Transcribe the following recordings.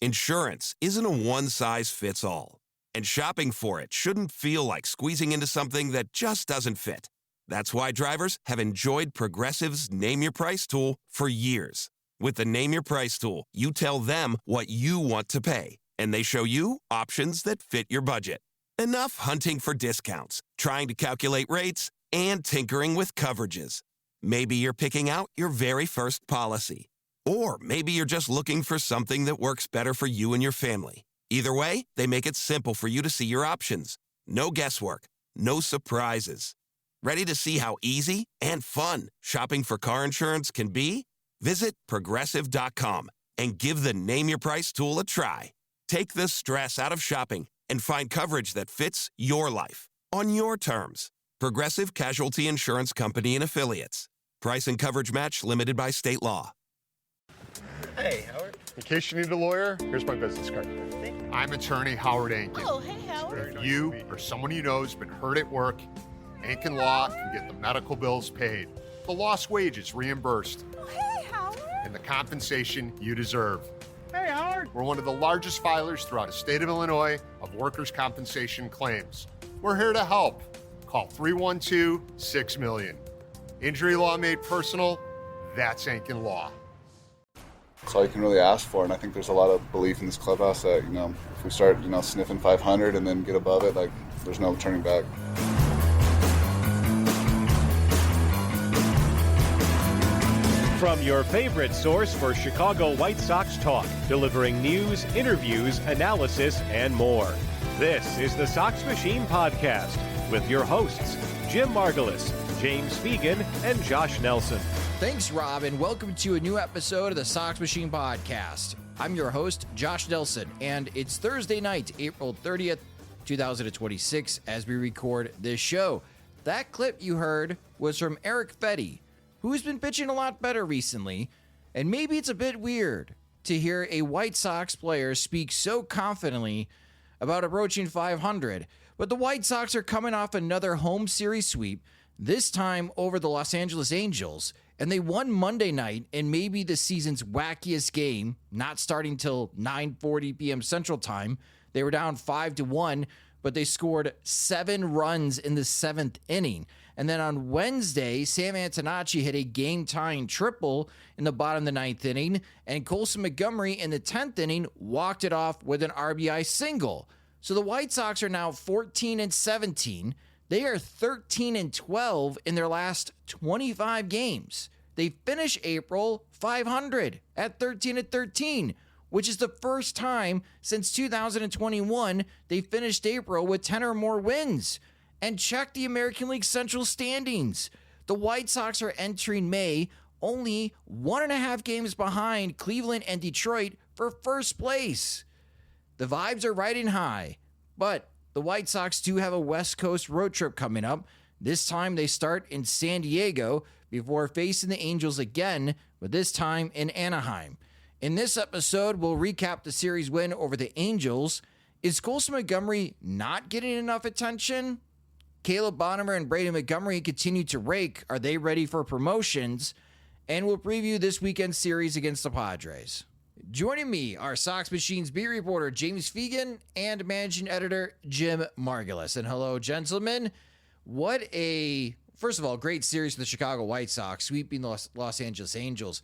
Insurance isn't a one-size-fits-all, and shopping for it shouldn't feel like squeezing into something that just doesn't fit. That's why drivers have enjoyed Progressive's Name Your Price tool for years. With the Name Your Price tool, you tell them what you want to pay, and they show you options that fit your budget. Enough hunting for discounts, trying to calculate rates, and tinkering with coverages. Maybe you're picking out your very first policy. Or maybe you're just looking for something that works better for you and your family. Either way, they make it simple for you to see your options. No guesswork, no surprises. Ready to see how easy and fun shopping for car insurance can be? Visit Progressive.com and give the Name Your Price tool a try. Take the stress out of shopping and find coverage that fits your life on your terms. Progressive Casualty Insurance Company and Affiliates. Price and coverage match limited by state law. Hey, Howard. In case you need a lawyer, here's my business card. I'm attorney Howard Ankin. Oh, hey, Howard. If you or someone you know has been hurt at work, Ankin Law can get the medical bills paid, the lost wages reimbursed, Oh, hey, Howard. and the compensation you deserve. Hey, Howard. We're one of the largest filers throughout the state of Illinois of workers' compensation claims. We're here to help. Call 312-6-million. Injury law made personal, that's Ankin Law. That's all you can really ask for, and I think there's a lot of belief in this clubhouse that, if we start, sniffing 500 and then get above it, there's no turning back. From your favorite source for Chicago White Sox talk, delivering news, interviews, analysis, and more. This is the Sox Machine Podcast with your hosts, Jim Margulis, James Fegan, and Josh Nelson. Thanks, Rob, and welcome to a new episode of the Sox Machine Podcast. I'm your host, Josh Nelson, and it's Thursday night, April 30th, 2026, as we record this show. That clip you heard was from Eric Fetty, who's been pitching a lot better recently, and maybe it's a bit weird to hear a White Sox player speak so confidently about approaching 500, but the White Sox are coming off another home series sweep, this time over the Los Angeles Angels, and they won Monday night in maybe the season's wackiest game, not starting till 9:40 p.m. Central Time. They were down 5-1, but they scored 7 runs in the 7th inning. And then on Wednesday, Sam Antonacci hit a game-tying triple in the bottom of the 9th inning, and Colson Montgomery in the 10th inning walked it off with an RBI single. So the White Sox are now 14-17. They are 13-12 in their last 25 games. They finish April 500 at 13-13, which is the first time since 2021 they finished April with 10 or more wins. And check the American League Central standings. The White Sox are entering May only 1.5 games behind Cleveland and Detroit for first place. The vibes are riding high, but the White Sox do have a West Coast road trip coming up. This time they start in San Diego before facing the Angels again, but this time in Anaheim. In this episode, we'll recap the series win over the Angels. Is Colson Montgomery not getting enough attention? Caleb Bonemer and Braden Montgomery continue to rake. Are they ready for promotions? And we'll preview this weekend's series against the Padres. Joining me are Sox Machine's beat reporter James Fegan and managing editor Jim Margulis. And hello, gentlemen. First of all, great series for the Chicago White Sox, sweeping the Los Angeles Angels.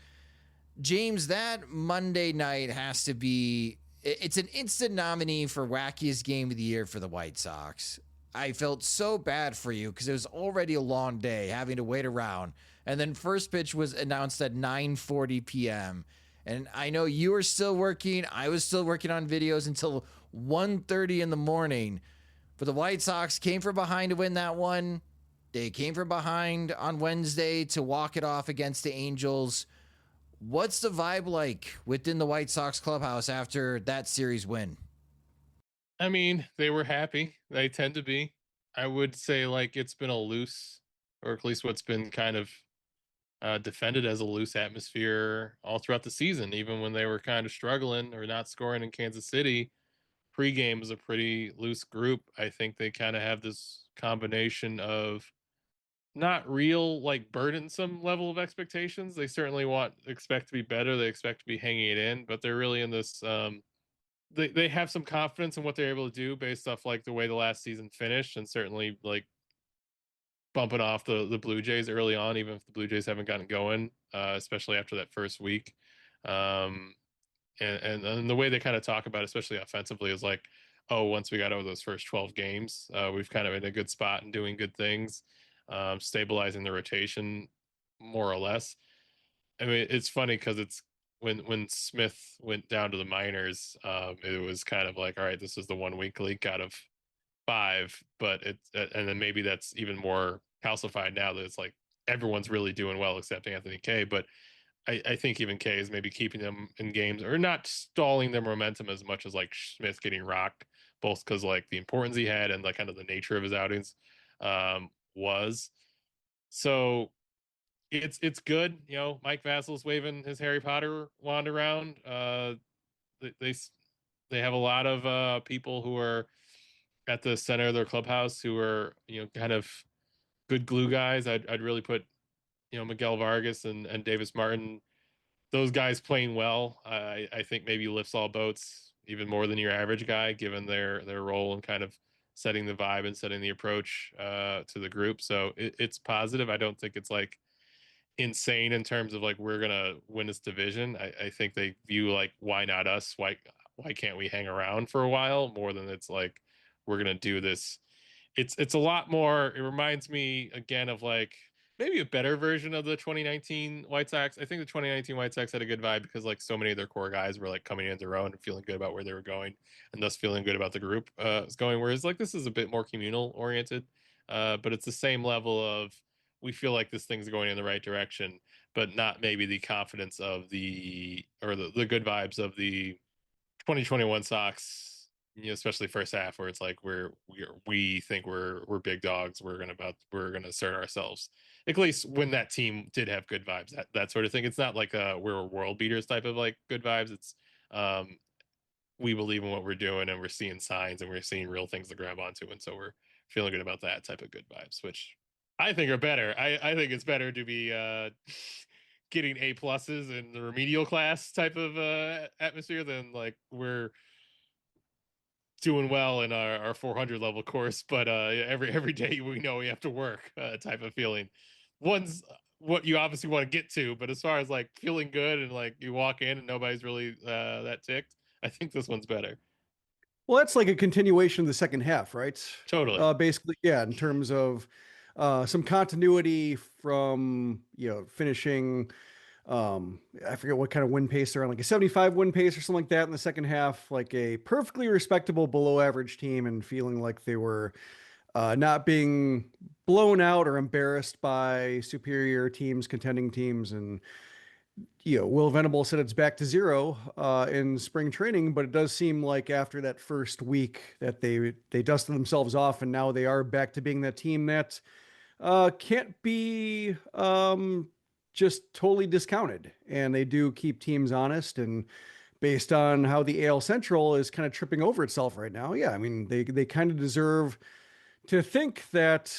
James, that Monday night has to be, it's an instant nominee for wackiest game of the year for the White Sox. I felt so bad for you because it was already a long day having to wait around. And then first pitch was announced at 9:40 p.m. And I know you were still working. I was still working on videos until 1:30 in the morning. But the White Sox came from behind to win that one. They came from behind on Wednesday to walk it off against the Angels. What's the vibe like within the White Sox clubhouse after that series win? I mean, they were happy. They tend to be. I would say it's been a loose, or at least what's been kind of defended as a loose atmosphere all throughout the season, even when they were kind of struggling or not scoring in Kansas City. Pregame was a pretty loose group. I think they kind of have this combination of not real burdensome level of expectations. They certainly expect to be better. They expect to be hanging it in, but they're really in this they have some confidence in what they're able to do based off like the way the last season finished, and certainly like bumping off the Blue Jays early on, even if the Blue Jays haven't gotten going, especially after that first week. Um, and the way they kind of talk about it, especially offensively, is like, oh, once we got over those first 12 games, we've kind of in a good spot and doing good things, stabilizing the rotation more or less. I mean, it's funny because it's when Smith went down to the minors, it was kind of like, all right, this is the 1 week leak out of 5, but it's and then maybe that's even more calcified now that it's like everyone's really doing well except Anthony K. But I think even K is maybe keeping them in games or not stalling their momentum as much as like Smith getting rocked, both because like the importance he had and like kind of the nature of his outings was. So it's good. You know, Mike Vassal's waving his Harry Potter wand around. They they have a lot of people who are at the center of their clubhouse who are, you know, kind of good glue guys. I'd really put, you know, Miguel Vargas and Davis Martin, those guys playing well. I think maybe lifts all boats even more than your average guy, given their role in kind of setting the vibe and setting the approach to the group. So it's positive. I don't think it's like insane in terms of like we're gonna win this division. I think they view like, why not us? Why can't we hang around for a while, more than it's like we're gonna do this. It's a lot more. It reminds me again of like maybe a better version of the 2019 White Sox. I think the 2019 White Sox had a good vibe because like so many of their core guys were like coming into their own and feeling good about where they were going, and thus feeling good about the group is going. Whereas like this is a bit more communal oriented, but it's the same level of, we feel like this thing's going in the right direction, but not maybe the confidence of the good vibes of the 2021 Sox, you know, especially first half, where it's like we think we're big dogs, we're gonna assert ourselves. At least when that team did have good vibes, that sort of thing. It's not like we're world beaters type of like good vibes. It's we believe in what we're doing and we're seeing signs and we're seeing real things to grab onto, and so we're feeling good about that type of good vibes, which I think are better. I think it's better to be getting A pluses in the remedial class type of atmosphere than like we're doing well in our 400 level course, but every day we know we have to work type of feeling. One's what you obviously want to get to, but as far as like feeling good and like you walk in and nobody's really that ticked, I think this one's better. Well, that's like a continuation of the second half, right? Totally. Basically, yeah, in terms of some continuity from, finishing, I forget what kind of win pace they're on, like a 75 win pace or something like that in the second half, like a perfectly respectable below average team, and feeling like they were not being blown out or embarrassed by superior teams, contending teams. And Will Venable said it's back to zero in spring training, but it does seem like after that first week that they dusted themselves off, and now they are back to being that team that can't be just totally discounted. And they do keep teams honest, and based on how the AL Central is kind of tripping over itself right now, yeah, I mean, they kind of deserve to think that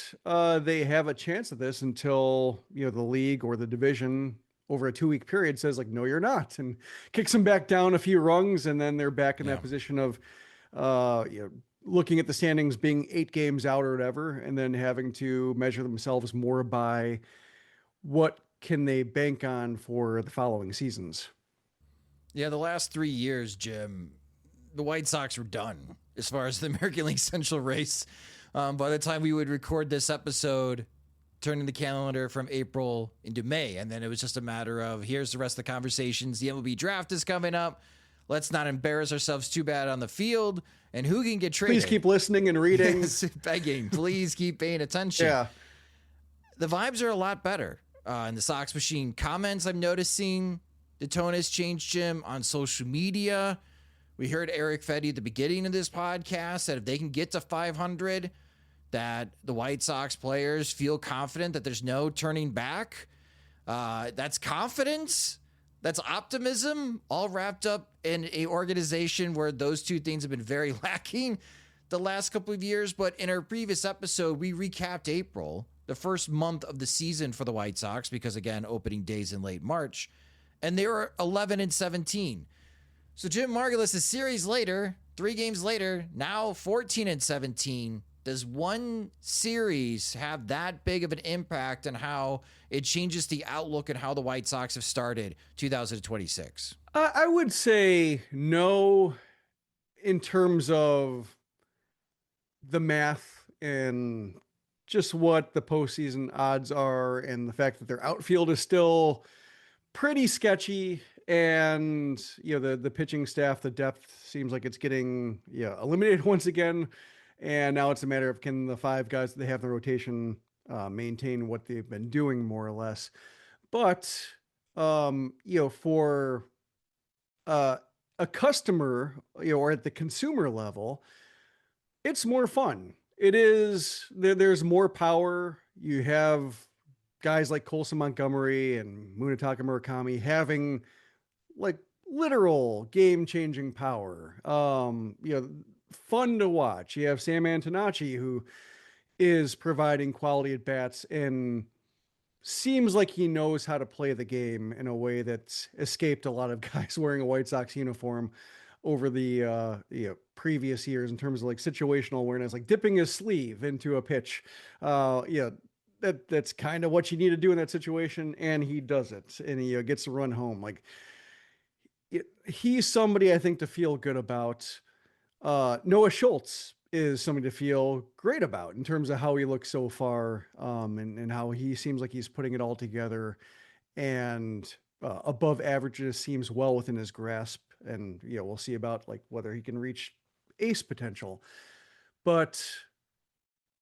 they have a chance at this until, the league or the division over a 2-week period says like, no, you're not, and kicks them back down a few rungs. And then they're back in that position of, looking at the standings being 8 games out or whatever, and then having to measure themselves more by what can they bank on for the following seasons. Yeah, the last 3 years, Jim, the White Sox were done as far as the American League Central race. By the time we would record this episode, turning the calendar from April into May. And then it was just a matter of, here's the rest of the conversations. The MLB draft is coming up. Let's not embarrass ourselves too bad on the field. And who can get traded? Please keep listening and reading. Yes, begging. Please keep paying attention. Yeah. The vibes are a lot better. In the Sox Machine comments, I'm noticing the tone has changed, Jim, on social media. We heard Eric Fetty at the beginning of this podcast that if they can get to 500, that the White Sox players feel confident that there's no turning back. That's confidence. That's optimism, all wrapped up in a organization where those two things have been very lacking the last couple of years. But in our previous episode, we recapped April, the first month of the season for the White Sox, because again, opening days in late March, and they were 11-17. So Jim Margulis, a series later, 3 games later, now 14-17. Does one series have that big of an impact on how it changes the outlook and how the White Sox have started 2026? I would say no, in terms of the math and just what the postseason odds are, and the fact that their outfield is still pretty sketchy, and the pitching staff, the depth seems like it's getting eliminated once again, and now it's a matter of, can the 5 guys that they have in the rotation maintain what they've been doing, more or less. But for a customer, or at the consumer level, it's more fun. It is, there's more power. You have guys like Colson Montgomery and Munetaka Murakami having like literal game-changing power. Fun to watch. You have Sam Antonacci, who is providing quality at bats and seems like he knows how to play the game in a way that's escaped a lot of guys wearing a White Sox uniform over the previous years, in terms of like situational awareness, like dipping his sleeve into a pitch. That's kind of what you need to do in that situation, and he does it, and he gets to run home. Like, he's somebody I think to feel good about. Noah Schultz is something to feel great about in terms of how he looks so far, and how he seems like he's putting it all together, and above average seems well within his grasp. And we'll see about like whether he can reach ace potential. But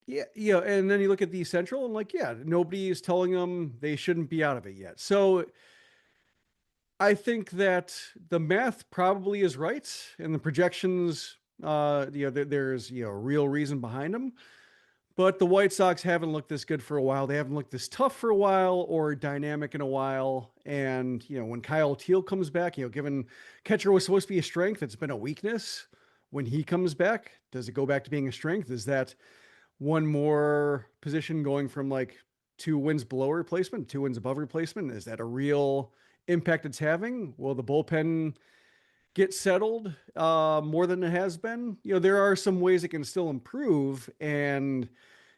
and then you look at the Central, and like, nobody is telling them they shouldn't be out of it yet. So I think that the math probably is right, and the projections, there's a real reason behind them. But the White Sox haven't looked this good for a while. They haven't looked this tough for a while, or dynamic in a while. And when Kyle Teal comes back, given catcher was supposed to be a strength, it's been a weakness. When he comes back, does it go back to being a strength? Is that one more position going from like 2 wins below replacement, 2 wins above replacement? Is that a real impact it's having? Will the bullpen get settled more than it has been? There are some ways it can still improve and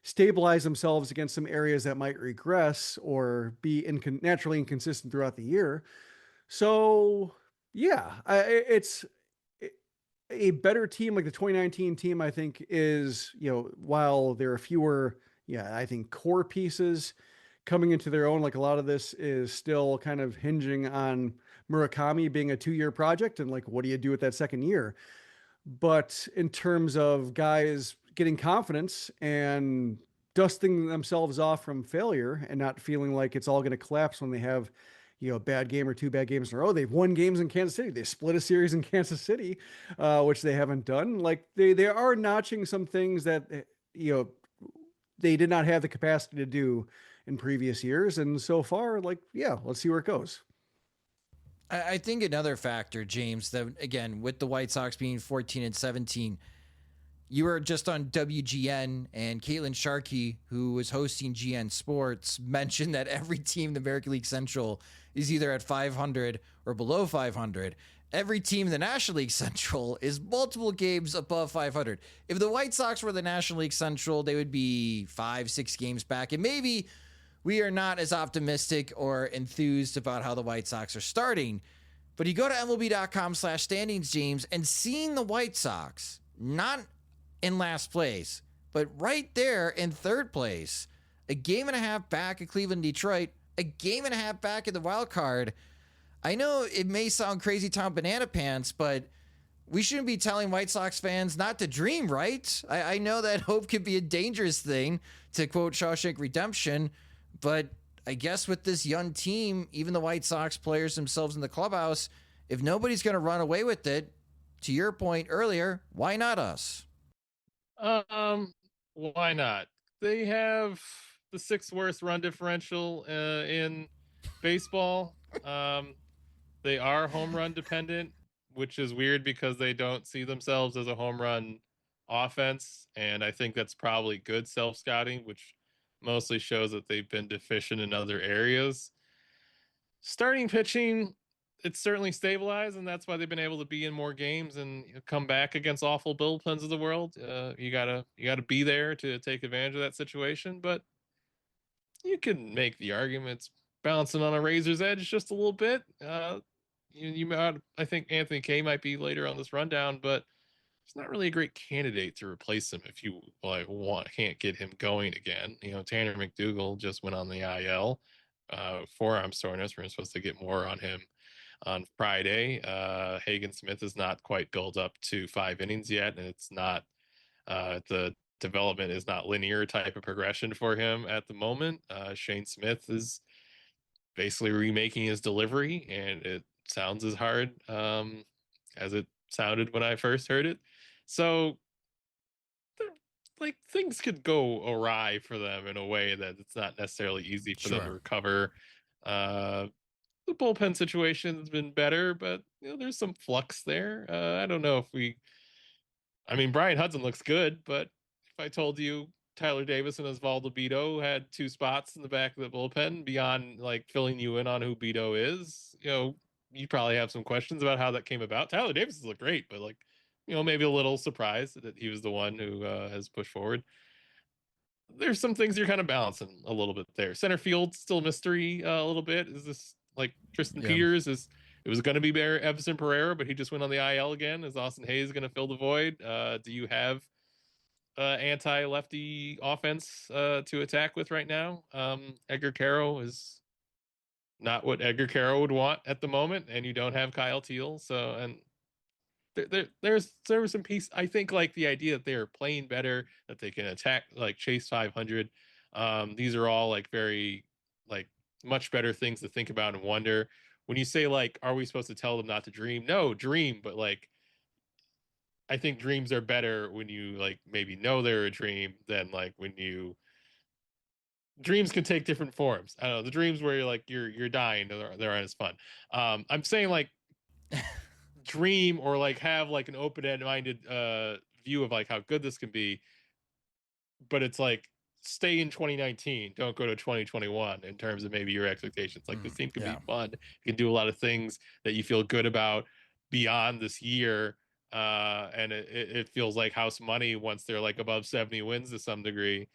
stabilize themselves against some areas that might regress or be naturally inconsistent throughout the year. So it's a better team. Like the 2019 team, I think, is, while there are fewer, I think, core pieces coming into their own, like a lot of this is still kind of hinging on Murakami being a 2-year project, and like, what do you do with that second year? But in terms of guys getting confidence and dusting themselves off from failure and not feeling like it's all going to collapse when they have a bad game or 2 bad games in a row. They've won games in Kansas City. They split a series in Kansas City, which they haven't done. Like, they are notching some things that they did not have the capacity to do in previous years. And so far, like, let's see where it goes. I think another factor, James, that again, with the White Sox being 14-17, you were just on WGN, and Caitlin Sharkey, who was hosting GN Sports, mentioned that every team in the American League Central is either at 500 or below 500. Every team in the National League Central is multiple games above 500. If the White Sox were the National League Central, they would be 5-6 games back. And maybe we are not as optimistic or enthused about how the White Sox are starting. But you go to MLB.com/standings, James, and seeing the White Sox, not in last place, but right there in third place, a game and a half back at Cleveland, Detroit, a game and a half back at the wild card. I know it may sound crazy town banana pants, but we shouldn't be telling White Sox fans not to dream, right? I know that hope can be a dangerous thing, to quote Shawshank Redemption, but I guess with this young team, even the White Sox players themselves in the clubhouse, if nobody's going to run away with it, to your point earlier, why not us? Why not? They have the 6th worst run differential in baseball. They are home run dependent, which is weird because they don't see themselves as a home run offense. And I think that's probably good self-scouting, which mostly shows that they've been deficient in other areas. Starting pitching, it's certainly stabilized, and that's why they've been able to be in more games and come back against awful bullpens of the world. You gotta be there to take advantage of that situation, but you can make the arguments bouncing on a razor's edge just a little bit. I think Anthony Kay might be later on this rundown, but he's not really a great candidate to replace him if you can't get him going again. Tanner McDougal just went on the IL, forearm soreness. We're supposed to get more on him on Friday. Hagen Smith is not quite built up to 5 innings yet, and it's not the development is not linear type of progression for him at the moment. Shane Smith is basically remaking his delivery, and it sounds as hard as it sounded when I first heard it. So things could go awry for them in a way that it's not necessarily easy for them to recover. The bullpen situation has been better, but there's some flux there. I don't know if Brian Hudson looks good, but if I told you Tyler Davis and Osvaldo Bido had 2 spots in the back of the bullpen beyond filling you in on who Bido is, you probably have some questions about how that came about. Tyler Davis has looked great, but maybe a little surprised that he was the one who has pushed forward. There's some things you're kind of balancing a little bit there. Center field still a mystery a little bit. Is this Tristan Peters? It was going to be Everson Pereira, but he just went on the IL again. Is Austin Hayes going to fill the void? Do you have anti-lefty offense to attack with right now? Edgar Quero is not what Edgar Quero would want at the moment, and you don't have Kyle Teal. So, and there was some piece. I think the idea that they're playing better, that they can attack, chase 500. These are all very much better things to think about and wonder. When you say are we supposed to tell them not to dream? No, dream, but I think dreams are better when you maybe know they're a dream than when you dreams can take different forms. I don't know, the dreams where you're dying, they're not as fun. I'm saying dream or have an open-minded view of how good this can be, but it's stay in 2019, don't go to 2021 in terms of maybe your expectations. This team can be fun, you can do a lot of things that you feel good about beyond this year, and it feels like house money once they're above 70 wins to some degree,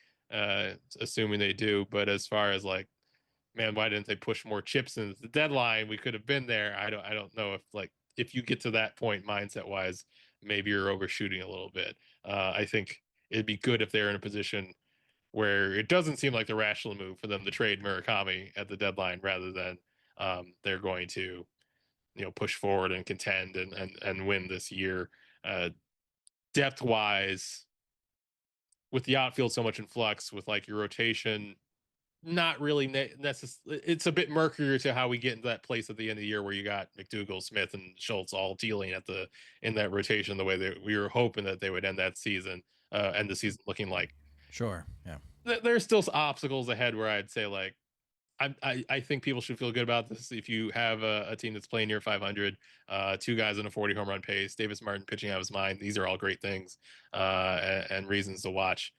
assuming they do. But as far as man, why didn't they push more chips into the deadline? We could have been there. I don't know if you get to that point mindset wise, maybe you're overshooting a little bit. I think it'd be good if they're in a position where it doesn't seem like the rational move for them to trade Murakami at the deadline, rather than they're going to push forward and contend and win this year. Depth wise, with the outfield so much in flux, with your rotation not really necessarily, it's a bit murkier to how we get into that place at the end of the year where you got McDougal, Smith, and Schultz all dealing in that rotation the way that we were hoping that they would end that season, end the season looking like. Sure, yeah. There's still obstacles ahead where I'd say I think people should feel good about this. If you have a team that's playing near 500, 2 guys in a 40 home run pace, Davis Martin pitching out of his mind, these are all great things and reasons to watch.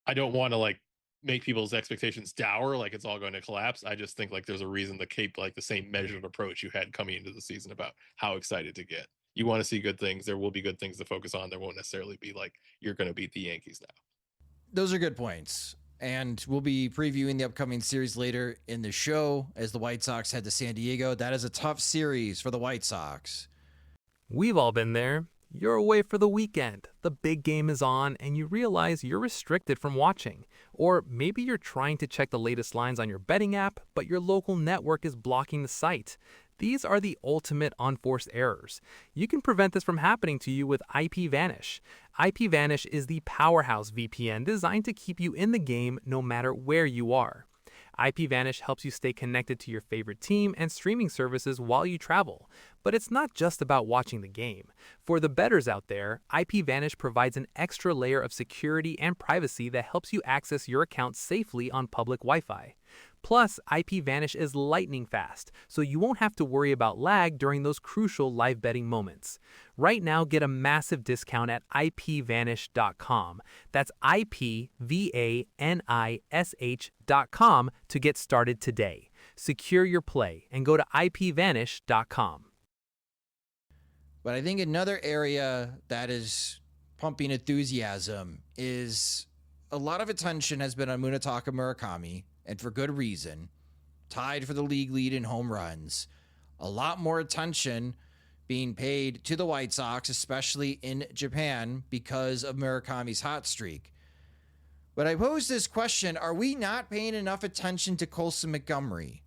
I don't want to make people's expectations dour, it's all going to collapse. I just think there's a reason to keep the same measured approach you had coming into the season about how excited to get. You want to see good things. There will be good things to focus on. There won't necessarily be you're going to beat the Yankees now. Those are good points. And we'll be previewing the upcoming series later in the show as the White Sox head to San Diego. That is a tough series for the White Sox. We've all been there. You're away for the weekend, the big game is on, and you realize you're restricted from watching. Or maybe you're trying to check the latest lines on your betting app, but your local network is blocking the site. These are the ultimate unforced errors. You can prevent this from happening to you with IPVanish. IPVanish is the powerhouse VPN designed to keep you in the game no matter where you are. IPVanish helps you stay connected to your favorite team and streaming services while you travel. But it's not just about watching the game. For the bettors out there, IPVanish provides an extra layer of security and privacy that helps you access your account safely on public Wi-Fi. Plus, IPVanish is lightning fast, so you won't have to worry about lag during those crucial live betting moments. Right now, get a massive discount at IPVanish.com. That's IPVanish.com to get started today. Secure your play and go to ipvanish.com. But I think another area that is pumping enthusiasm is a lot of attention has been on Munetaka Murakami, and for good reason. Tied for the league lead in home runs. A lot more attention being paid to the White Sox, especially in Japan, because of Murakami's hot streak. But I pose this question, are we not paying enough attention to Colson Montgomery?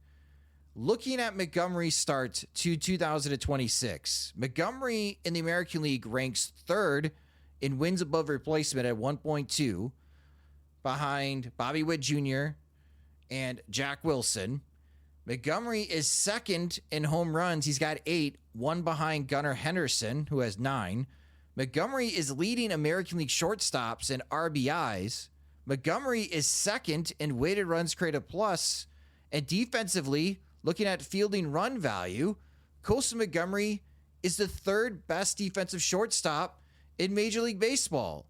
Looking at Montgomery's start to 2026, Montgomery in the American League ranks third in wins above replacement at 1.2, behind Bobby Witt Jr. and Jack Wilson. Montgomery is second in home runs. He's got 8, one behind Gunnar Henderson, who has 9. Montgomery is leading American League shortstops in RBIs. Montgomery is second in weighted runs created plus. And defensively, looking at fielding run value, Colson Montgomery is the third best defensive shortstop in Major League Baseball.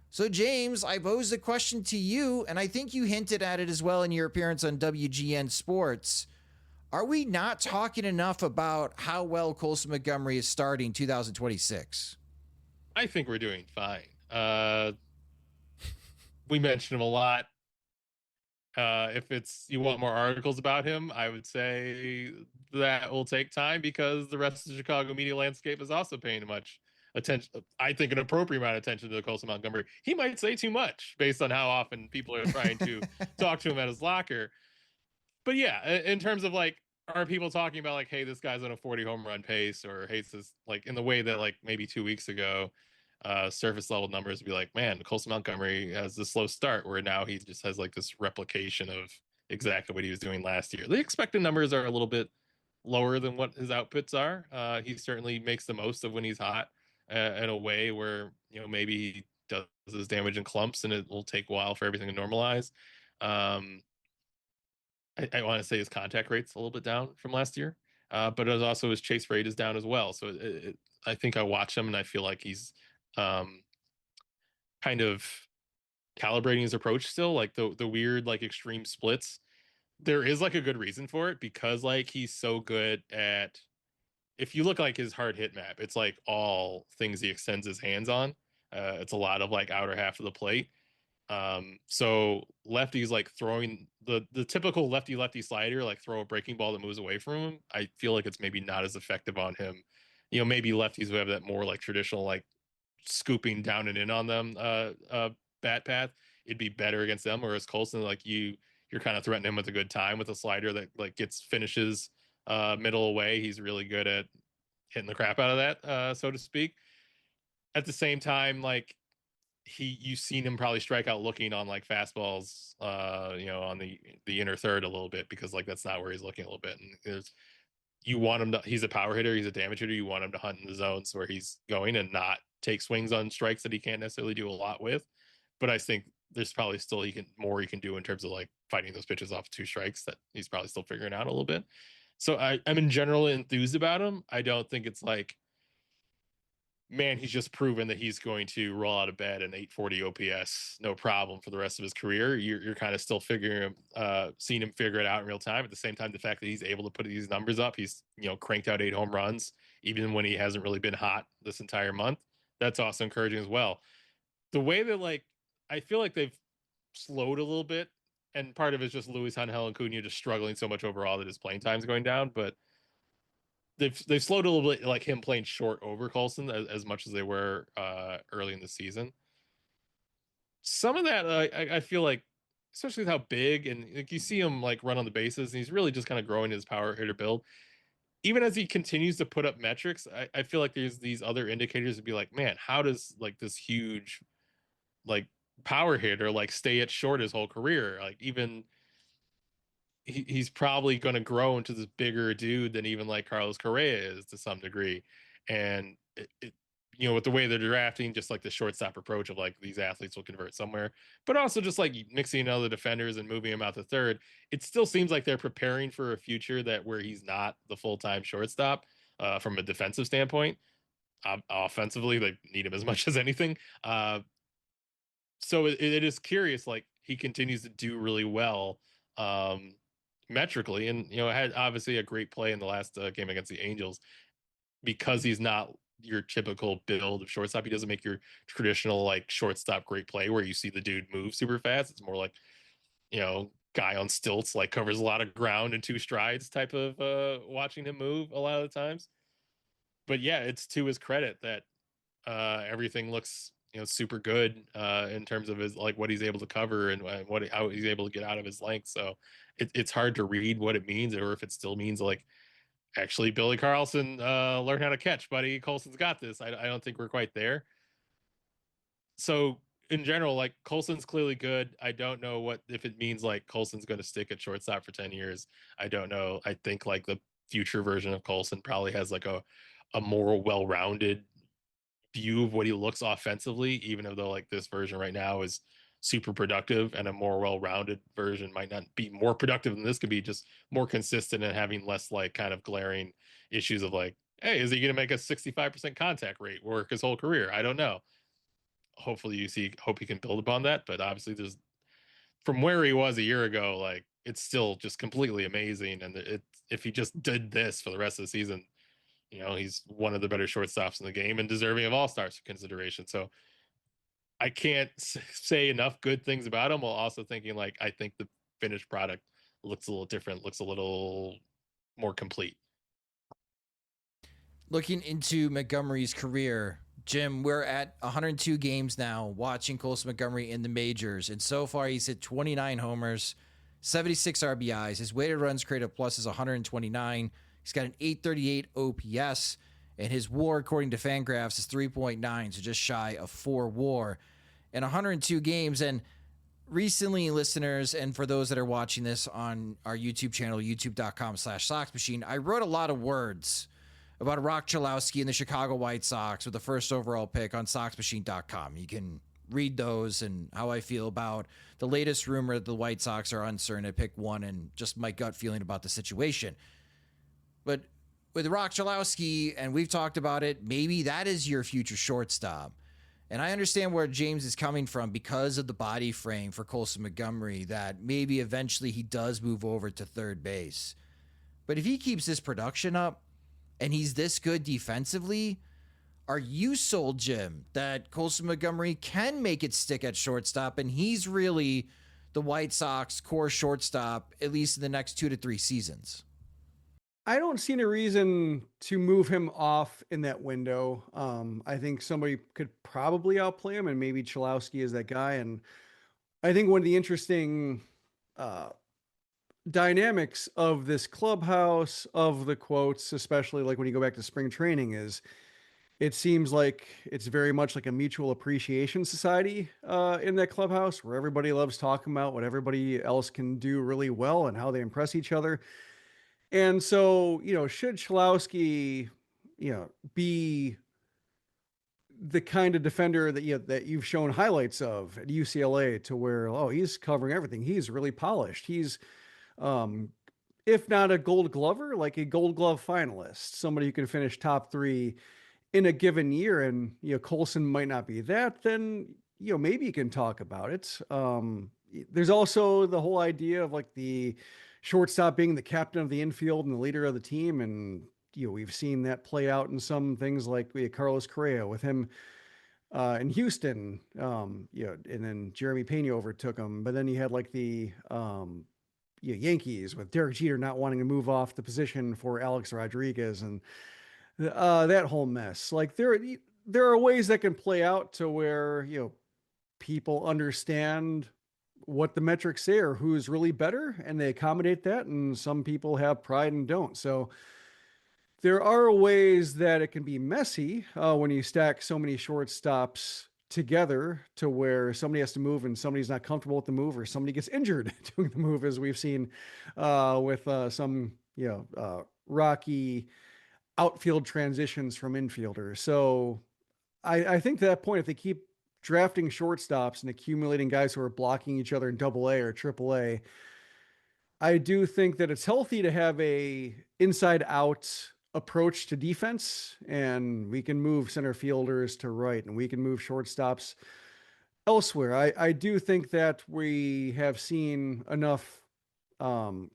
So, James, I posed the question to you, and I think you hinted at it as well in your appearance on WGN Sports. Are we not talking enough about how well Colson Montgomery is starting 2026? I think we're doing fine. We mention him a lot. If you want more articles about him, I would say that will take time because the rest of the Chicago media landscape is also paying much attention. I think an appropriate amount of attention to Colson Montgomery. He might say too much based on how often people are trying to talk to him at his locker. But yeah, in terms of like, are people talking about like, hey, this guy's on a 40 home run pace, or hey, this like in the way that like maybe 2 weeks ago, surface level numbers would be like, man, Colson Montgomery has a slow start where now he just has like this replication of exactly what he was doing last year. The expected numbers are a little bit lower than what his outputs are. He certainly makes the most of when he's hot in a way where, you know, maybe he does his damage in clumps and it will take a while for everything to normalize. I want to say his contact rate's a little bit down from last year, but it also his chase rate is down as well. So I think I watch him and I feel like he's kind of calibrating his approach still, like the weird like extreme splits. There is like a good reason for it because like he's so good at, if you look like his hard hit map, it's like all things he extends his hands on. It's a lot of like outer half of the plate. So lefties like throwing the typical lefty slider, like throw a breaking ball that moves away from him. I feel like it's maybe not as effective on him. You know, maybe lefties who have that more like traditional like scooping down and in on them bat path, it'd be better against them. Whereas Colson, like you're kind of threatening him with a good time with a slider that like finishes middle away. He's really good at hitting the crap out of that, so to speak. At the same time, like you've seen him probably strike out looking on like fastballs, you know, on the inner third a little bit because like that's not where he's looking a little bit. And you want him to, he's a power hitter, he's a damage hitter. You want him to hunt in the zones where he's going and not take swings on strikes that he can't necessarily do a lot with. But I think there's probably still he can do in terms of like fighting those pitches off 2 strikes that he's probably still figuring out a little bit. So I'm in general enthused about him. I don't think it's like, man, he's just proven that he's going to roll out of bed an 840 OPS, no problem for the rest of his career. You're kind of still seeing him figure it out in real time. At the same time, the fact that he's able to put these numbers up, he's, you know, cranked out 8 home runs, even when he hasn't really been hot this entire month. That's also encouraging as well. The way that like, I feel like they've slowed a little bit, and part of it's just Luis Angel and Cunha just struggling so much overall that his playing time's going down, but they've slowed a little bit, like him playing short over Colson as much as they were early in the season. Some of that I feel like, especially with how big and like you see him like run on the bases, and he's really just kind of growing his power hitter build. Even as he continues to put up metrics, I feel like there's these other indicators to be like, man, how does like this huge like power hitter like stay at short his whole career? Like even he's probably going to grow into this bigger dude than even like Carlos Correa is to some degree. And it you know, with the way they're drafting, just like the shortstop approach of like these athletes will convert somewhere, but also just like mixing other defenders and moving him out to third, it still seems like they're preparing for a future that where he's not the full-time shortstop from a defensive standpoint. Offensively, they need him as much as anything. So it is curious, like he continues to do really well. metrically, and had obviously a great play in the last game against the Angels because he's not your typical build of shortstop. He doesn't make your traditional like shortstop great play where you see the dude move super fast. It's more like guy on stilts, like covers a lot of ground in 2 strides type of watching him move a lot of the times. But yeah, it's to his credit that everything looks super good in terms of his like what he's able to cover and how he's able to get out of his length. So it's hard to read what it means, or if it still means like actually Billy Carlson learn how to catch, buddy. Colson's got this. I don't think we're quite there. So in general, like Colson's clearly good. I don't know if it means like Colson's going to stick at shortstop for 10 years. I don't know. I think like the future version of Colson probably has like a more well-rounded view of what he looks offensively, even though like this version right now is super productive, and a more well-rounded version might not be more productive than this, could be just more consistent and having less like kind of glaring issues of like, hey, is he going to make a 65% contact rate work his whole career? I don't know. Hopefully hope he can build upon that, but obviously there's from where he was a year ago, like it's still just completely amazing. And if he just did this for the rest of the season, he's one of the better shortstops in the game and deserving of all-stars consideration. So I can't say enough good things about him, while also thinking like I think the finished product looks a little different, looks a little more complete. Looking into Montgomery's career, Jim, we're at 102 games now watching Colson Montgomery in the majors, and so far he's hit 29 homers, 76 RBIs. His weighted runs created plus is 129. He's got an 838 OPS, and his WAR, according to Fangraphs, is 3.9, so just shy of 4 WAR in 102 games. And recently, listeners, and for those that are watching this on our YouTube channel, youtube.com/Sox Machine, I wrote a lot of words about Rock Chalowski and the Chicago White Sox with the first overall pick on SoxMachine.com. You can read those and how I feel about the latest rumor that the White Sox are uncertain at pick 1 and just my gut feeling about the situation. But with Rock Chalowski, and we've talked about it, maybe that is your future shortstop. And I understand where James is coming from because of the body frame for Colson Montgomery, that maybe eventually he does move over to third base. But if he keeps this production up and he's this good defensively, are you sold, Jim, that Colson Montgomery can make it stick at shortstop and he's really the White Sox core shortstop, at least in the next 2 to 3 seasons? I don't see any reason to move him off in that window. I think somebody could probably outplay him, and maybe Chalowski is that guy. And I think one of the interesting dynamics of this clubhouse, of the quotes, especially like when you go back to spring training, is it seems like it's very much like a mutual appreciation society in that clubhouse, where everybody loves talking about what everybody else can do really well and how they impress each other. And so, should Chalowski, be the kind of defender that that you've shown highlights of at UCLA, to where, oh, he's covering everything. He's really polished. He's, if not a Gold Glover, like a Gold Glove finalist, somebody who can finish top 3 in a given year. And, Colson might not be that, then, maybe you can talk about it. There's also the whole idea of like the shortstop being the captain of the infield and the leader of the team. And, we've seen that play out in some things, like we had Carlos Correa with him in Houston, and then Jeremy Pena overtook him. But then you had like the Yankees with Derek Jeter not wanting to move off the position for Alex Rodriguez, and that whole mess. Like there are ways that can play out to where, people understand what the metrics say or who's really better, and they accommodate that. And some people have pride and don't. So there are ways that it can be messy when you stack so many shortstops together, to where somebody has to move and somebody's not comfortable with the move, or somebody gets injured doing the move, as we've seen with some, rocky outfield transitions from infielders. So I think to that point, if they keep drafting shortstops and accumulating guys who are blocking each other in AA or AAA, I do think that it's healthy to have a inside out approach to defense, and we can move center fielders to right, and we can move shortstops elsewhere. I do think that we have seen enough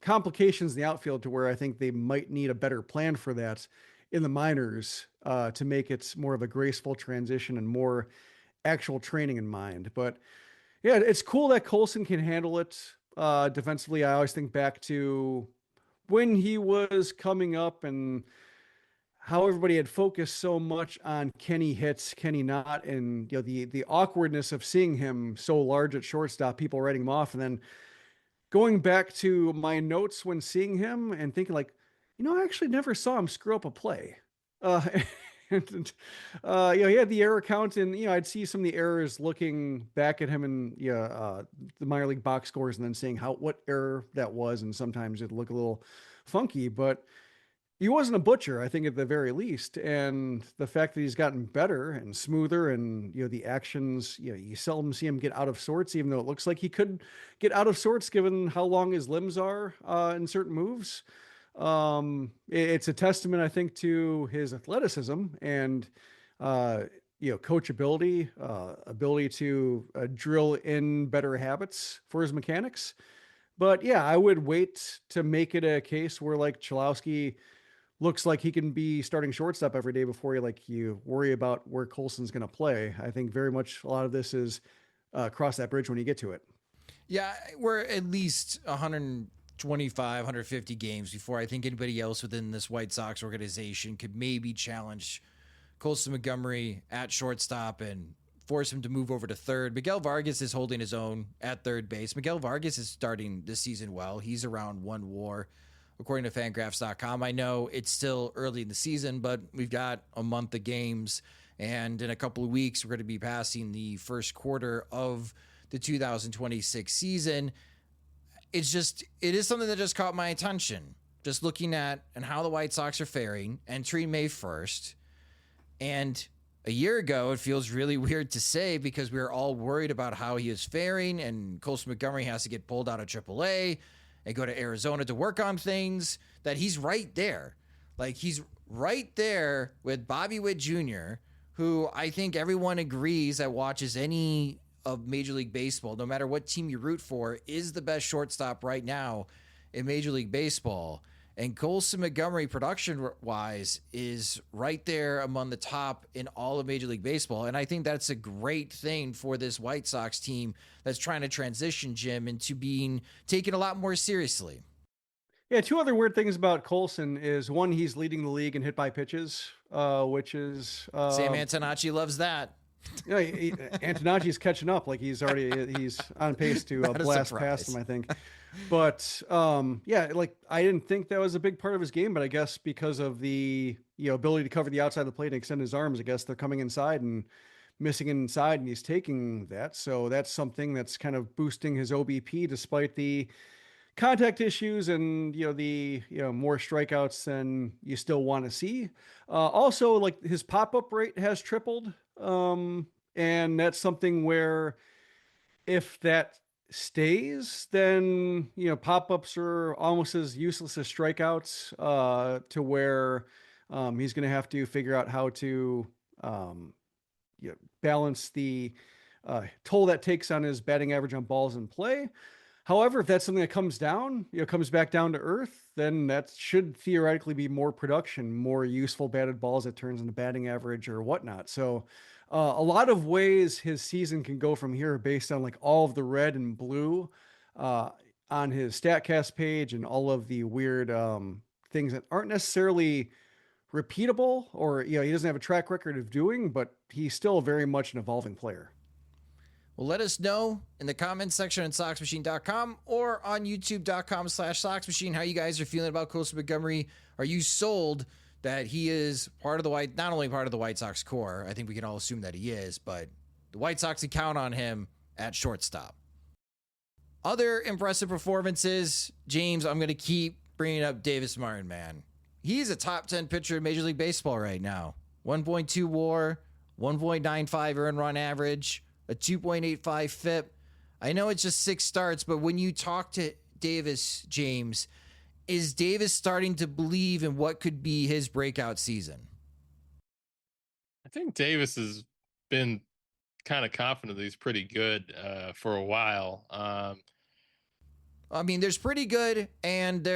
complications in the outfield to where I think they might need a better plan for that in the minors to make it more of a graceful transition and more actual training in mind. But yeah, it's cool that Colson can handle it defensively. I always think back to when he was coming up and how everybody had focused so much on Kenny hits, Kenny not, and the awkwardness of seeing him so large at shortstop, people writing him off, and then going back to my notes when seeing him and thinking like, I actually never saw him screw up a play. Uh, and he had the error count, and I'd see some of the errors looking back at him and the minor league box scores, and then seeing what error that was, and sometimes it'd look a little funky, but he wasn't a butcher, I think, at the very least. And the fact that he's gotten better and smoother, and the actions, you seldom see him get out of sorts, even though it looks like he could get out of sorts given how long his limbs are in certain moves. It's a testament, I think, to his athleticism and coachability, ability to drill in better habits for his mechanics. But yeah, I would wait to make it a case where like Chalowski looks like he can be starting shortstop every day before you worry about where Colson's going to play. I think very much a lot of this is cross that bridge when you get to it. Yeah, we're at least 125, 150 games before I think anybody else within this White Sox organization could maybe challenge Colson Montgomery at shortstop and force him to move over to third. Miguel Vargas is holding his own at third base. Miguel Vargas is starting this season well. He's around 1 WAR, according to Fangraphs.com. I know it's still early in the season, but we've got a month of games, and in a couple of weeks, we're going to be passing the first quarter of the 2026 season. It is something that just caught my attention, just looking at and how the White Sox are faring, entering May 1st. And a year ago, it feels really weird to say because we were all worried about how he is faring, and Colson Montgomery has to get pulled out of AAA and go to Arizona to work on things, that he's right there. Like, he's right there with Bobby Witt Jr., who I think everyone agrees that watches any of Major League Baseball, no matter what team you root for, is the best shortstop right now in Major League Baseball. And Colson Montgomery, production-wise, is right there among the top in all of Major League Baseball. And I think that's a great thing for this White Sox team that's trying to transition, Jim, into being taken a lot more seriously. Yeah, two other weird things about Colson is, one, he's leading the league in hit by pitches, which is... Sam Antonacci loves that. Antonacci's catching up. Like he's on pace to blast past him, I think. But I didn't think that was a big part of his game, but I guess because of the ability to cover the outside of the plate and extend his arms, I guess they're coming inside and missing inside, and he's taking that. So that's something that's kind of boosting his OBP despite the contact issues and the more strikeouts than you still want to see. Also, like his pop-up rate has tripled. And that's something where if that stays, then, pop-ups are almost as useless as strikeouts, to where, he's going to have to figure out how to, balance the, toll that takes on his batting average on balls in play. However, if that's something that comes back down to earth, then that should theoretically be more production, more useful batted balls that turns into batting average or whatnot. So a lot of ways his season can go from here based on like all of the red and blue on his StatCast page and all of the weird things that aren't necessarily repeatable or, he doesn't have a track record of doing, but he's still very much an evolving player. Well, let us know in the comments section on SoxMachine.com or on YouTube.com/SoxMachine how you guys are feeling about Colson Montgomery. Are you sold that he is part of the not only part of the White Sox core? I think we can all assume that he is, but the White Sox can count on him at shortstop. Other impressive performances, James, I'm going to keep bringing up Davis Martin, man. He's a top 10 pitcher in Major League Baseball right now. 1.2 WAR, 1.95 earned run average, a 2.85 FIP. I know it's just 6 starts, but when you talk to Davis, James, is Davis starting to believe in what could be his breakout season? I think Davis has been kind of confident that he's pretty good for a while. I mean, there's pretty good, and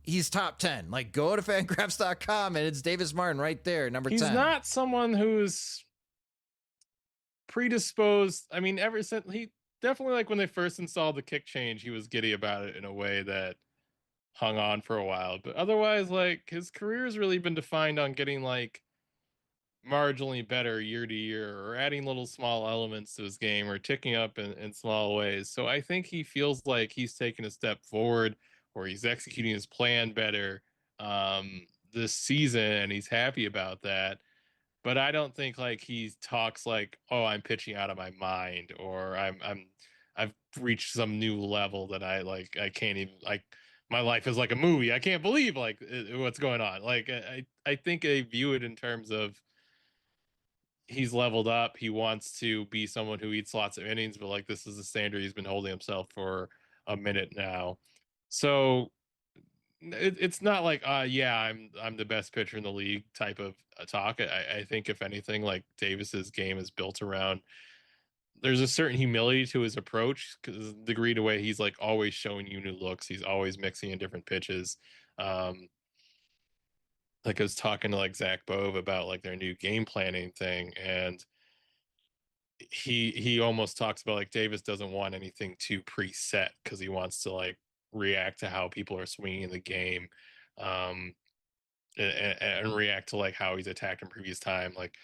he's top 10. Like, go to Fangraphs.com, and it's Davis Martin right there, number 10. He's not someone who's predisposed. I mean, ever since he definitely, like, when they first installed the kick change, he was giddy about it in a way that hung on for a while. But otherwise, like, his career has really been defined on getting, like, marginally better year to year, or adding little small elements to his game, or ticking up in small ways. So I think he feels like he's taken a step forward, or he's executing his plan better this season, and he's happy about that. But I don't think like he talks like, oh, I'm pitching out of my mind, or I've reached some new level that I can't even, like, my life is like a movie, I can't believe like what's going on. Like I think they view it in terms of he's leveled up. He wants to be someone who eats lots of innings, but like this is the standard he's been holding himself for a minute now. So it's not like yeah, I'm the best pitcher in the league type of talk. I think if anything, like, Davis's game is built around, there's a certain humility to his approach, because the degree to way he's like always showing you new looks, he's always mixing in different pitches. Like, I was talking to like Zach Bove about like their new game planning thing, and he almost talks about like Davis doesn't want anything too preset, because he wants to like react to how people are swinging the game, and react to like how he's attacked in previous time. Like,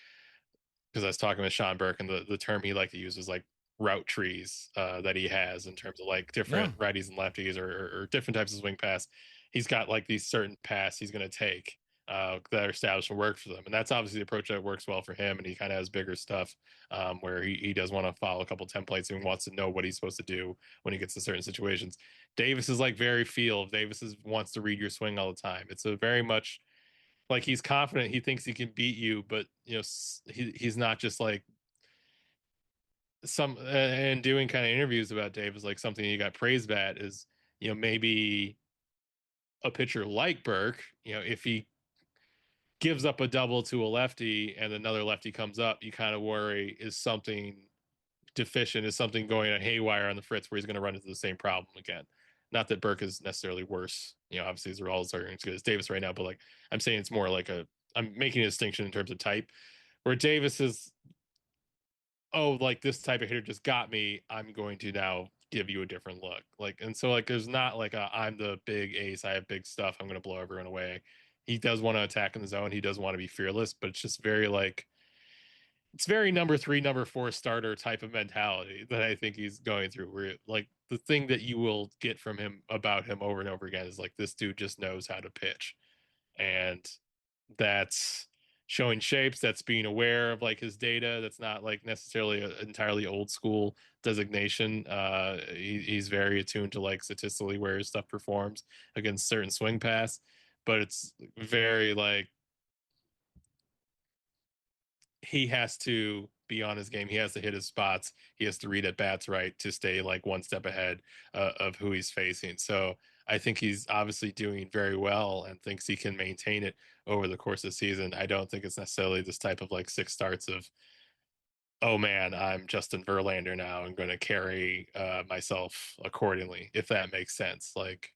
because I was talking with Sean Burke, and the term he liked to use is like route trees that he has in terms of like different righties and lefties, or different types of swing pass. He's got like these certain paths he's going to take that are established and work for them, and that's obviously the approach that works well for him. And he kind of has bigger stuff where he does want to follow a couple templates, and wants to know what he's supposed to do when he gets to certain situations. Davis is like very field. Davis wants to read your swing all the time. It's a very much like he's confident, he thinks he can beat you, but you know, he's not just like some. And doing kind of interviews about Davis, like something he got praised at is, you know, maybe a pitcher like Burke, you know, if he gives up a double to a lefty and another lefty comes up, you kind of worry, is something deficient, is something going on haywire on the fritz where he's going to run into the same problem again. Not that Burke is necessarily worse, you know, obviously his results are as good as Davis right now, but like, I'm saying it's more like I'm making a distinction in terms of type, where Davis is, oh, like this type of hitter just got me, I'm going to now give you a different look. Like, and so like there's not like I'm the big ace, I have big stuff, I'm going to blow everyone away. He does want to attack in the zone, he does want to be fearless, but it's just very like, it's very number 3, number 4 starter type of mentality that I think he's going through, where like the thing that you will get from him about him over and over again is like, this dude just knows how to pitch. And that's showing shapes, that's being aware of like his data, that's not like necessarily an entirely old school designation. He's very attuned to like statistically where his stuff performs against certain swing paths, but it's very like he has to be on his game, he has to hit his spots, he has to read at bats right to stay like one step ahead of who he's facing. So I think he's obviously doing very well and thinks he can maintain it over the course of the season. I don't think it's necessarily this type of like 6 starts of, oh man, I'm Justin Verlander now, I'm going to carry myself accordingly, if that makes sense. Like,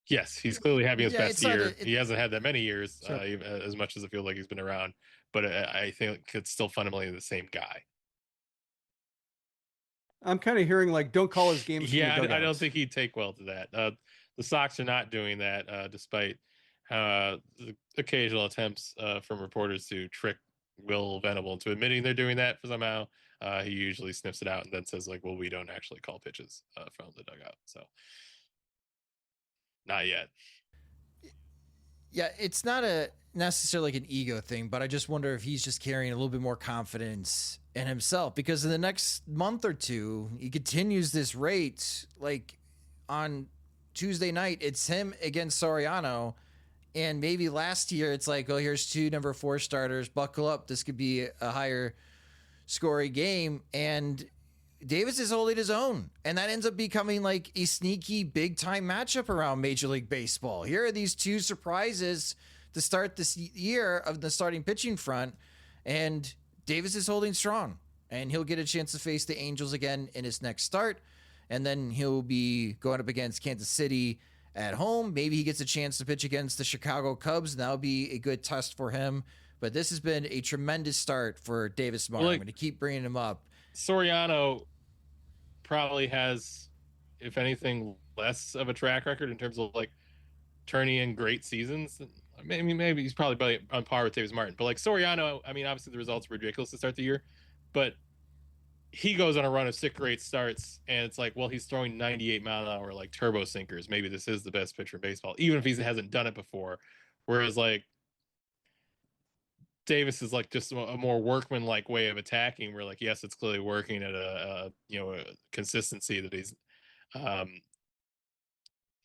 yes, he's clearly having his best year. He hasn't had that many years, as much as it feels like he's been around, but I think it's still fundamentally the same guy. I'm kind of hearing like, don't call his games. Yeah, I don't think he'd take well to that. The Sox are not doing that, despite the occasional attempts from reporters to trick Will Venable into admitting they're doing that for somehow. He usually sniffs it out and then says like, well, we don't actually call pitches from the dugout. So not yet. Yeah, it's not necessarily like an ego thing, but I just wonder if he's just carrying a little bit more confidence in himself, because in the next month or two, he continues this rate. Like on Tuesday night, it's him against Soriano. And maybe last year it's like, oh, here's 2 number 4 starters. Buckle up. This could be a higher scoring game. And Davis is holding his own. And that ends up becoming like a sneaky big time matchup around Major League Baseball. Here are these 2 surprises to start this year of the starting pitching front. And Davis is holding strong. And he'll get a chance to face the Angels again in his next start. and then he'll be going up against Kansas City at home. Maybe he gets a chance to pitch against the Chicago Cubs, and that'll be a good test for him. But this has been a tremendous start for Davis Martin. I'm going to keep bringing him up. Soriano probably has, if anything, less of a track record in terms of like turning in great seasons. Maybe he's probably on par with Davis Martin. But like Soriano, I mean, obviously the results were ridiculous to start the year, but he goes on a run of 6 great starts, and it's like, well, he's throwing 98 mile an hour like turbo sinkers. Maybe this is the best pitcher in baseball, even if he hasn't done it before. Whereas like Davis is like just a more workman-like way of attacking, where like, yes, it's clearly working at a consistency that he's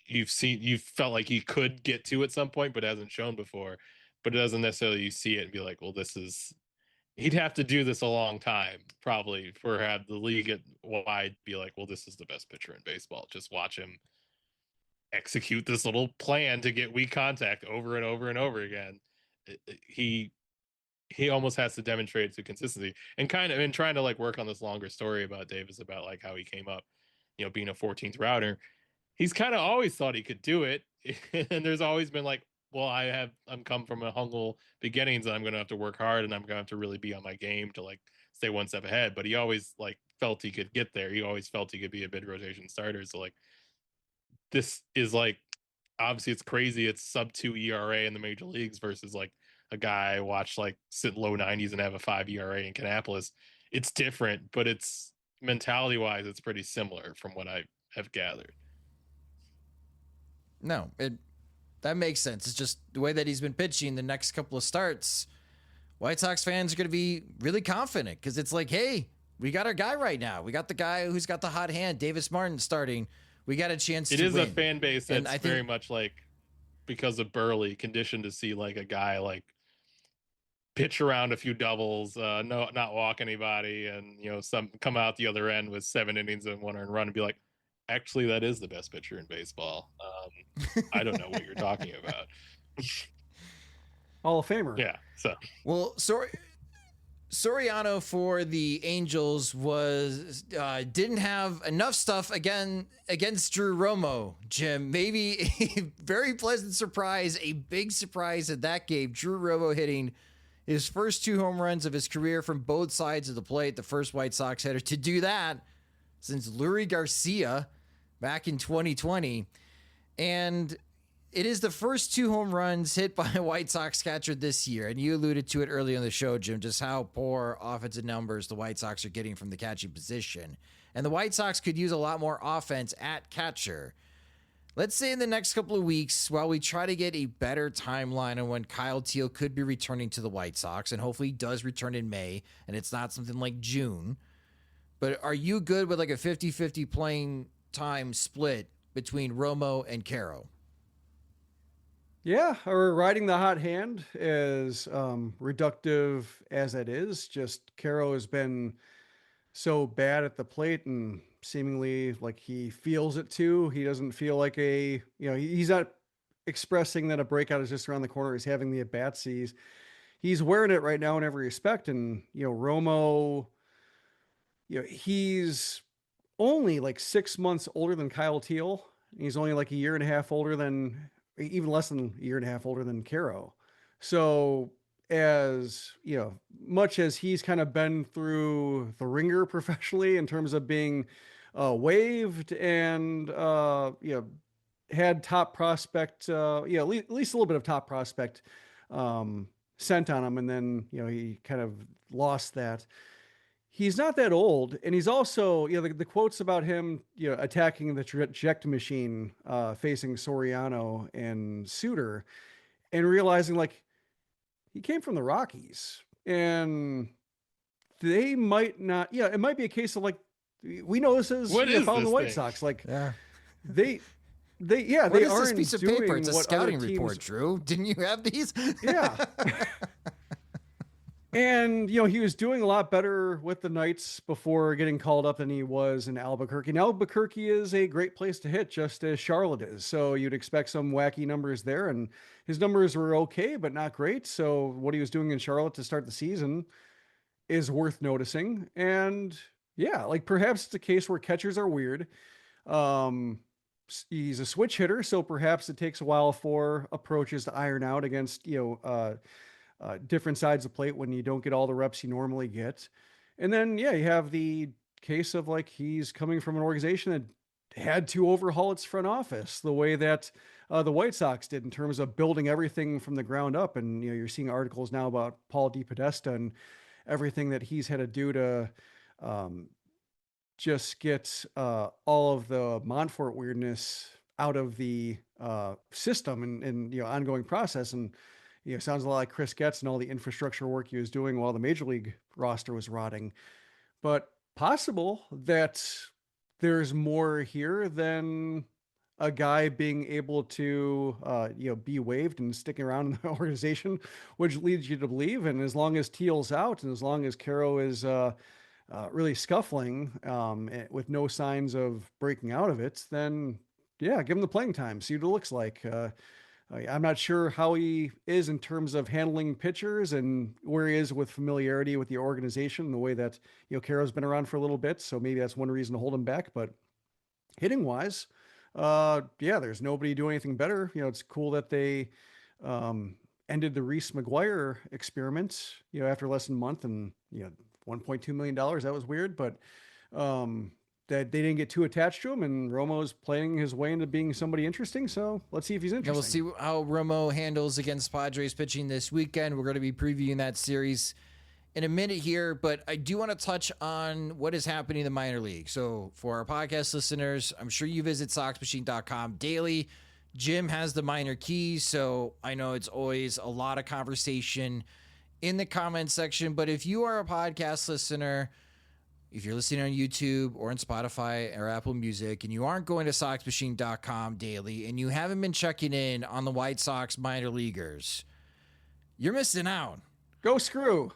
you've felt like he could get to at some point, but hasn't shown before. But it doesn't necessarily, you see it and be like, well, he'd have to do this a long time probably for had the league at wide be like, well, this is the best pitcher in baseball. Just watch him execute this little plan to get weak contact over and over and over again. He almost has to demonstrate it to consistency, and kind of in trying to like work on this longer story about Davis, about like how he came up, being a 14th router. He's kind of always thought he could do it. And there's always been like, well, I'm come from a humble beginnings, and I'm going to have to work hard, and I'm going to have to really be on my game to like stay one step ahead. But he always like felt he could get there. He always felt he could be a mid rotation starter. So like, this is like, obviously it's crazy. It's sub 2 ERA in the major leagues versus like a guy I watched like sit low 90s and have a 5 ERA in Kannapolis. It's different, but it's mentality wise, it's pretty similar from what I have gathered. No, that makes sense. It's just the way that he's been pitching the next couple of starts. White Sox fans are going to be really confident because it's like, hey, we got our guy right now. We got the guy who's got the hot hand, Davis Martin, starting. We got a chance to win. It is a fan base that's very much like, because of Burley, conditioned to see like a guy like pitch around a few doubles, not walk anybody, and some come out the other end with 7 innings and 1 earned run and be like, actually, that is the best pitcher in baseball. I don't know what you're talking about. Hall of Famer. Yeah. So, well, Soriano for the Angels didn't have enough stuff against Drew Romo. Jim, maybe a very pleasant surprise, a big surprise at that game. Drew Romo hitting his first 2 home runs of his career from both sides of the plate, the first White Sox hitter to do that since Lurie Garcia back in 2020. And it is the first 2 home runs hit by a White Sox catcher this year. And you alluded to it earlier in the show, Jim, just how poor offensive numbers the White Sox are getting from the catching position. And the White Sox could use a lot more offense at catcher. Let's say in the next couple of weeks, while we try to get a better timeline on when Kyle Teel could be returning to the White Sox, and hopefully he does return in May, and it's not something like June. But are you good with like a 50-50 playing time split between Romo and Quero? Yeah, or riding the hot hand, as reductive as that is. Just Quero has been so bad at the plate, and seemingly like he feels it too. He doesn't feel like he's not expressing that a breakout is just around the corner. He's having the at-bats. He's wearing it right now in every respect. And, Romo, he's only like 6 months older than Kyle Teel. He's only like a year and a half older than, even less than a year and a half older than Quero. So as, much as he's kind of been through the ringer professionally in terms of being waived and, had top prospect, at least a little bit of top prospect sent on him. And then, he kind of lost that. He's not that old. And he's also, the quotes about him, attacking the trajectory machine, facing Soriano and Suter, and realizing like he came from the Rockies, and they might not, it might be a case of like, we know this is following the White Sox. Like they they aren't this piece of doing paper? It's a what scouting other report, teams... Drew. Didn't you have these? Yeah. And, he was doing a lot better with the Knights before getting called up than he was in Albuquerque. Now, Albuquerque is a great place to hit, just as Charlotte is. So you'd expect some wacky numbers there. And his numbers were okay, but not great. So what he was doing in Charlotte to start the season is worth noticing. And Yeah, like perhaps it's a case where catchers are weird. Um, he's a switch hitter, so perhaps it takes a while for approaches to iron out against different sides of plate when you don't get all the reps you normally get. And then yeah, you have the case of like he's coming from an organization that had to overhaul its front office the way that the White Sox did in terms of building everything from the ground up. And you're seeing articles now about Paul DePodesta and everything that he's had to do to um, just get all of the Montfort weirdness out of the system and ongoing process. And sounds a lot like Chris Getz and all the infrastructure work he was doing while the major league roster was rotting. But possible that there's more here than a guy being able to be waived and sticking around in the organization, which leads you to believe. And as long as Teal's out and as long as Quero is really scuffling with no signs of breaking out of it, then yeah, give him the playing time. See what it looks like. I'm not sure how he is in terms of handling pitchers and where he is with familiarity with the organization, the way that Quero's been around for a little bit. So maybe that's one reason to hold him back. But hitting wise, yeah, there's nobody doing anything better. It's cool that they ended the Reese McGuire experiment, after less than a month, and $1.2 million. That was weird, but that they didn't get too attached to him, and Romo's playing his way into being somebody interesting. So let's see if he's interesting. Yeah, we'll see how Romo handles against Padres pitching this weekend. We're going to be previewing that series in a minute here, but I do want to touch on what is happening in the minor league. So for our podcast listeners, I'm sure you visit SoxMachine.com daily. Jim has the minor keys, so I know it's always a lot of conversation in the comment section. But if you are a podcast listener, if you're listening on YouTube or on Spotify or Apple Music, and you aren't going to SoxMachine.com daily, and you haven't been checking in on the White Sox minor leaguers, you're missing out. Go screw.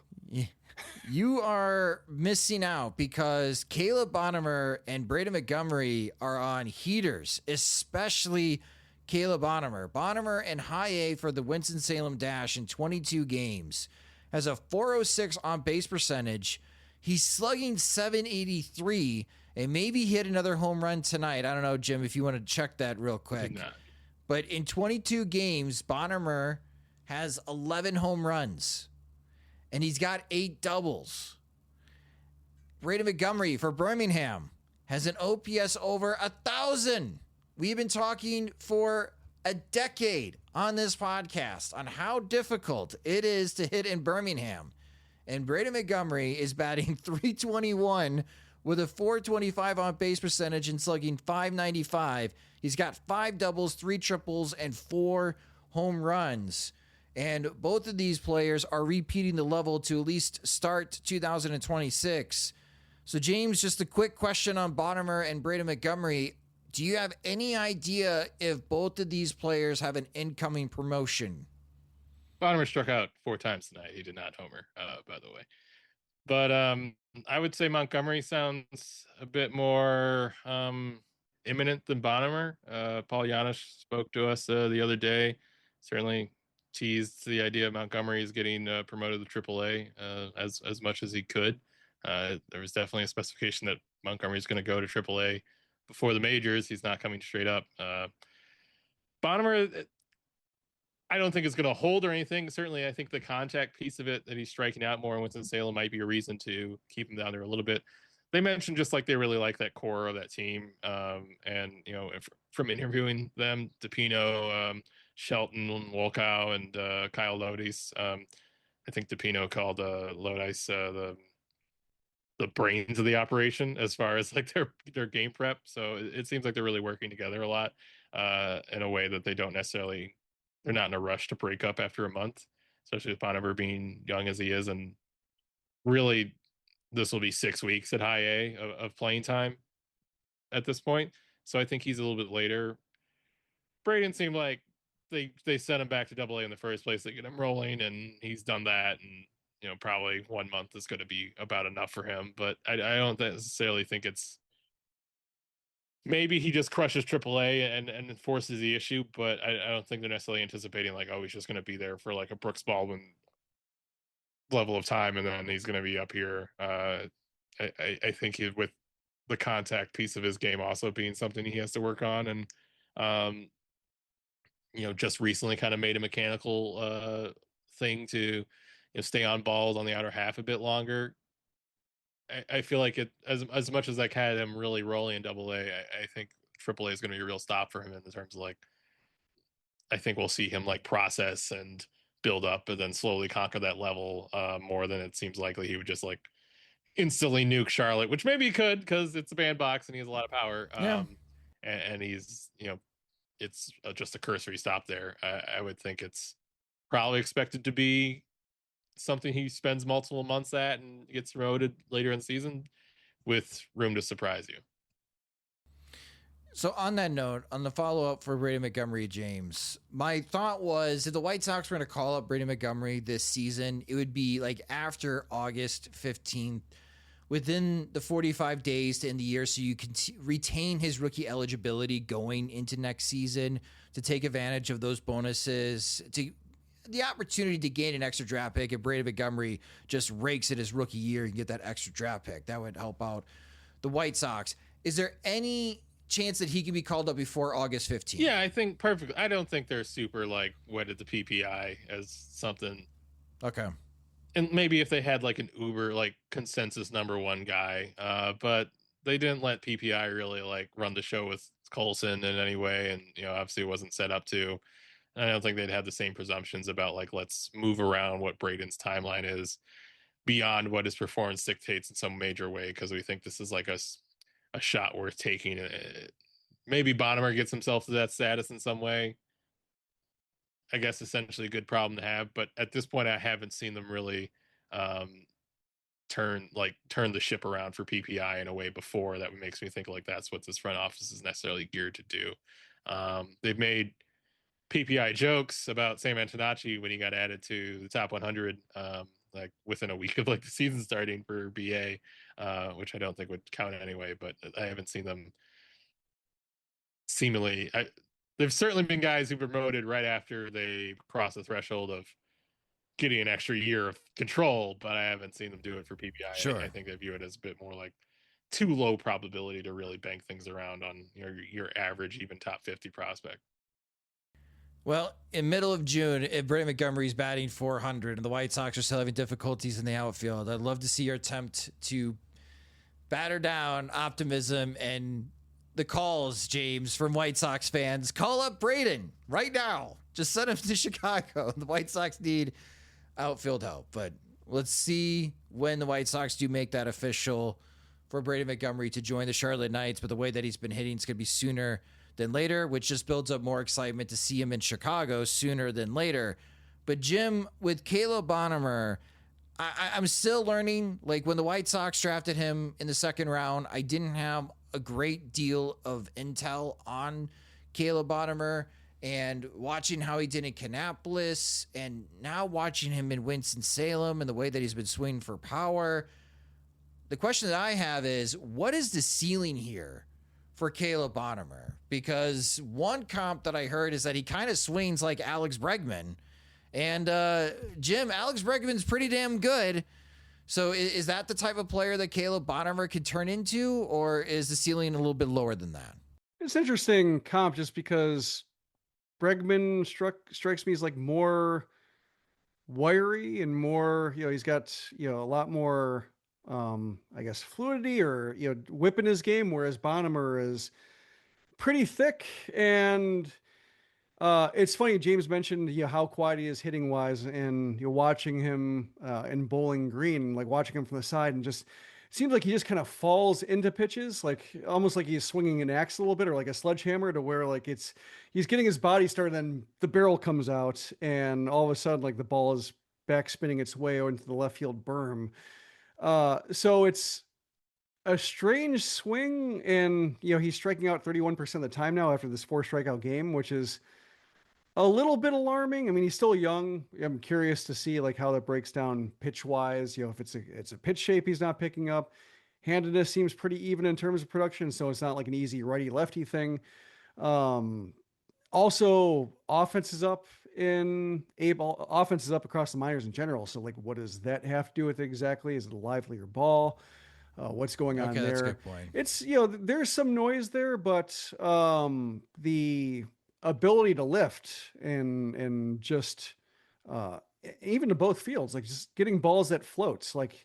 You are missing out because Caleb Bonemer and Braden Montgomery are on heaters, especially Caleb Bonemer. Bonemer in high A for the Winston-Salem Dash in 22 games. Has a .406 on base percentage. He's slugging .783 and maybe hit another home run tonight. I don't know, Jim, if you want to check that real quick. But in 22 games, Bonemer has 11 home runs. And he's got 8 doubles. Braden Montgomery for Birmingham has an OPS over 1,000. We've been talking for a decade on this podcast on how difficult it is to hit in Birmingham. And Braden Montgomery is batting .321 with a .425 on base percentage and slugging .595. He's got 5 doubles, 3 triples, and 4 home runs. And both of these players are repeating the level to at least start 2026. So, James, just a quick question on Bonemer and Braden Montgomery. Do you have any idea if both of these players have an incoming promotion? Bonemer struck out 4 times tonight. He did not homer, by the way. But I would say Montgomery sounds a bit more imminent than Bonemer. Paul Janisch spoke to us the other day. Certainly teased the idea of Montgomery is getting promoted to AAA as much as he could. There was definitely a specification that Montgomery is going to go to AAA before the majors. He's not coming straight up. Bonemer, I don't think it's going to hold or anything. Certainly, I think the contact piece of it, that he's striking out more in Winston-Salem, might be a reason to keep him down there a little bit. They mentioned just like they really like that core of that team. And, from interviewing them, DePino, Shelton, Wolkow, and Kyle Lodice. I think DePino called Lodice the brains of the operation as far as like their game prep. So it seems like they're really working together a lot in a way that they're not in a rush to break up after a month, especially with Bonemer being young as he is. And really, this will be 6 weeks at high A of playing time at this point. So I think he's a little bit later. Braden seemed like they sent him back to AA in the first place to get him rolling, and he's done that. And probably 1 month is going to be about enough for him. But I don't necessarily think it's. Maybe he just crushes AAA and forces the issue, but I don't think they're necessarily anticipating like, oh, he's just going to be there for like a Brooks Baldwin level of time, and then he's going to be up here I think with the contact piece of his game also being something he has to work on, and just recently kind of made a mechanical thing to stay on balls on the outer half a bit longer. I feel like it as much as I had him really rolling in Double A, I think Triple A is going to be a real stop for him in terms of I think we'll see him process and build up and then slowly conquer that level more than it seems likely he would just instantly nuke Charlotte, which maybe he could because it's a bandbox and he has a lot of power. Yeah. And he's it's just a cursory stop there. I would think it's probably expected to be something he spends multiple months at and gets promoted later in the season with room to surprise you. So on that note, on the follow-up for Braden Montgomery, James, my thought was if the White Sox were going to call up Braden Montgomery this season, it would be after August 15th, within the 45 days to end the year, so you can retain his rookie eligibility going into next season to take advantage of those bonuses, to the opportunity to gain an extra draft pick. If Braden Montgomery just rakes it his rookie year and get that extra draft pick, that would help out the White Sox. Is there any chance that he can be called up before August 15th? Yeah, I think perfect. I don't think they're super wedded to PPI as something. Okay. And maybe if they had an uber consensus number one guy, but they didn't let PPI really run the show with Colson in any way, and obviously it wasn't set up to. And I don't think they'd have the same presumptions about let's move around what Braden's timeline is beyond what his performance dictates in some major way, because we think this is a shot worth taking. Maybe Bonemer gets himself to that status in some way. I guess essentially a good problem to have, but at this point I haven't seen them really turn the ship around for PPI in a way before that makes me think that's what this front office is necessarily geared to do. They've made PPI jokes about Sam Antonacci when he got added to the top 100 within a week of the season starting for BA, which I don't think would count anyway, but I haven't seen them seemingly. There's certainly been guys who promoted right after they cross the threshold of getting an extra year of control, but I haven't seen them do it for PPI. Sure. I think they view it as a bit more too low probability to really bank things around on your average, even top 50 prospect. Well, in middle of June, if Braden Montgomery's batting 400 and the White Sox are still having difficulties in the outfield, I'd love to see your attempt to batter down optimism and the calls, James, from White Sox fans. Call up Braden right now. Just send him to Chicago. The White Sox need outfield help. But let's see when the White Sox do make that official for Braden Montgomery to join the Charlotte Knights. But the way that he's been hitting is going to be sooner than later, which just builds up more excitement to see him in Chicago sooner than later. But Jim, with Caleb Bonemer, I'm still learning. When the White Sox drafted him in the second round, I didn't have a great deal of intel on Caleb Bonemer, and watching how he did in Kannapolis and now watching him in Winston-Salem and the way that he's been swinging for power. The question that I have is, what is the ceiling here for Caleb Bonemer? Because one comp that I heard is that he kind of swings like Alex Bregman. And Jim, Alex Bregman's pretty damn good. So is that the type of player that Caleb Bonemer could turn into, or is the ceiling a little bit lower than that? It's interesting comp just because Bregman strikes me as more wiry and more, he's got, a lot more, I guess, fluidity or, whip in his game, whereas Bonemer is pretty thick. And it's funny, James mentioned how quiet he is hitting wise, and you're watching him in Bowling Green, watching him from the side, and just seems like he just kind of falls into pitches, almost like he's swinging an axe a little bit, or like a sledgehammer, to where he's getting his body started, and the barrel comes out, and all of a sudden the ball is back spinning its way into the left field berm. So it's a strange swing, and he's striking out 31% of the time now after this 4 strikeout game, which is a little bit alarming. I mean, he's still young. I'm curious to see how that breaks down pitch wise. If it's a pitch shape he's not picking up. Handedness seems pretty even in terms of production, so it's not an easy righty lefty thing. Also, offense is up across the minors in general. So what does that have to do with it exactly? Is it a livelier ball? what's going on Okay, there. that's a good point. It's, there's some noise there, but the ability to lift and just even to both fields, like just getting balls that floats. Like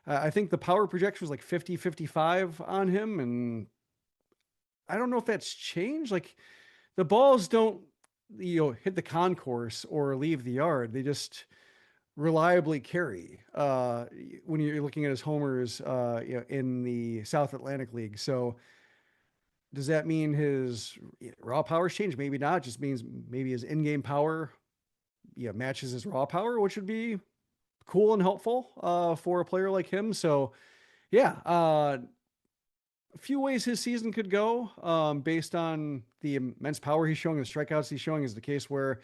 I think the power projection was like 50-55 on him, and I don't know if that's changed. Like the balls don't, hit the concourse or leave the yard. They just reliably carry when you're looking at his homers in the South Atlantic League. So does that mean his raw power's changed? Maybe not. It just means maybe his in-game power matches his raw power, which would be cool and helpful for a player like him. So yeah, a few ways his season could go based on the immense power he's showing, the strikeouts he's showing. Is the case where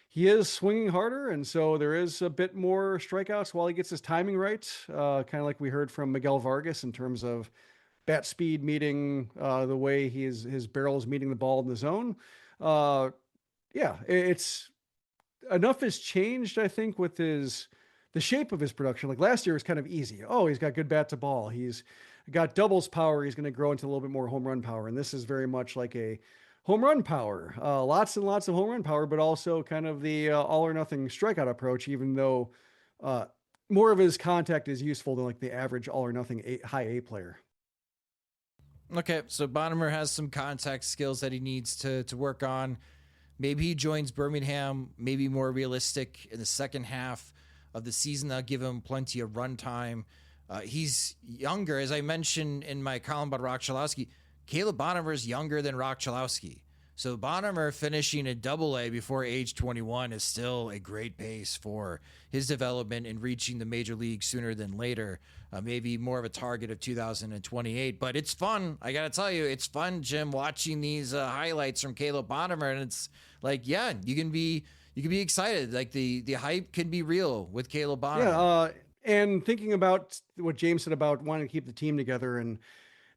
he is swinging harder, and so there is a bit more strikeouts while he gets his timing right, kind of like we heard from Miguel Vargas in terms of bat speed meeting the way his barrel is meeting the ball in the zone. It's enough has changed, I think, with the shape of his production. Like last year was kind of easy. Oh, he's got good bat to ball. He's got doubles power. He's going to grow into a little bit more home run power. And this is very much like a home run power, lots and lots of home run power, but also kind of the all or nothing strikeout approach, even though more of his contact is useful than like the average all or nothing high A player. Okay, so Bonemer has some contact skills that he needs to work on. Maybe he joins Birmingham, maybe more realistic in the second half of the season. That'll give him plenty of run time. He's younger, as I mentioned in my column about Rock Chalowski. Caleb Bonemer is younger than Rock Chalowski. So Bonemer finishing a AA before age 21 is still a great pace for his development and reaching the major league sooner than later. Maybe more of a target of 2028. But it's fun. I got to tell you, it's fun, Jim, watching these highlights from Caleb Bonemer. And it's like, yeah, you can be excited. Like the hype can be real with Caleb Bonemer. Yeah, and thinking about what James said about wanting to keep the team together, and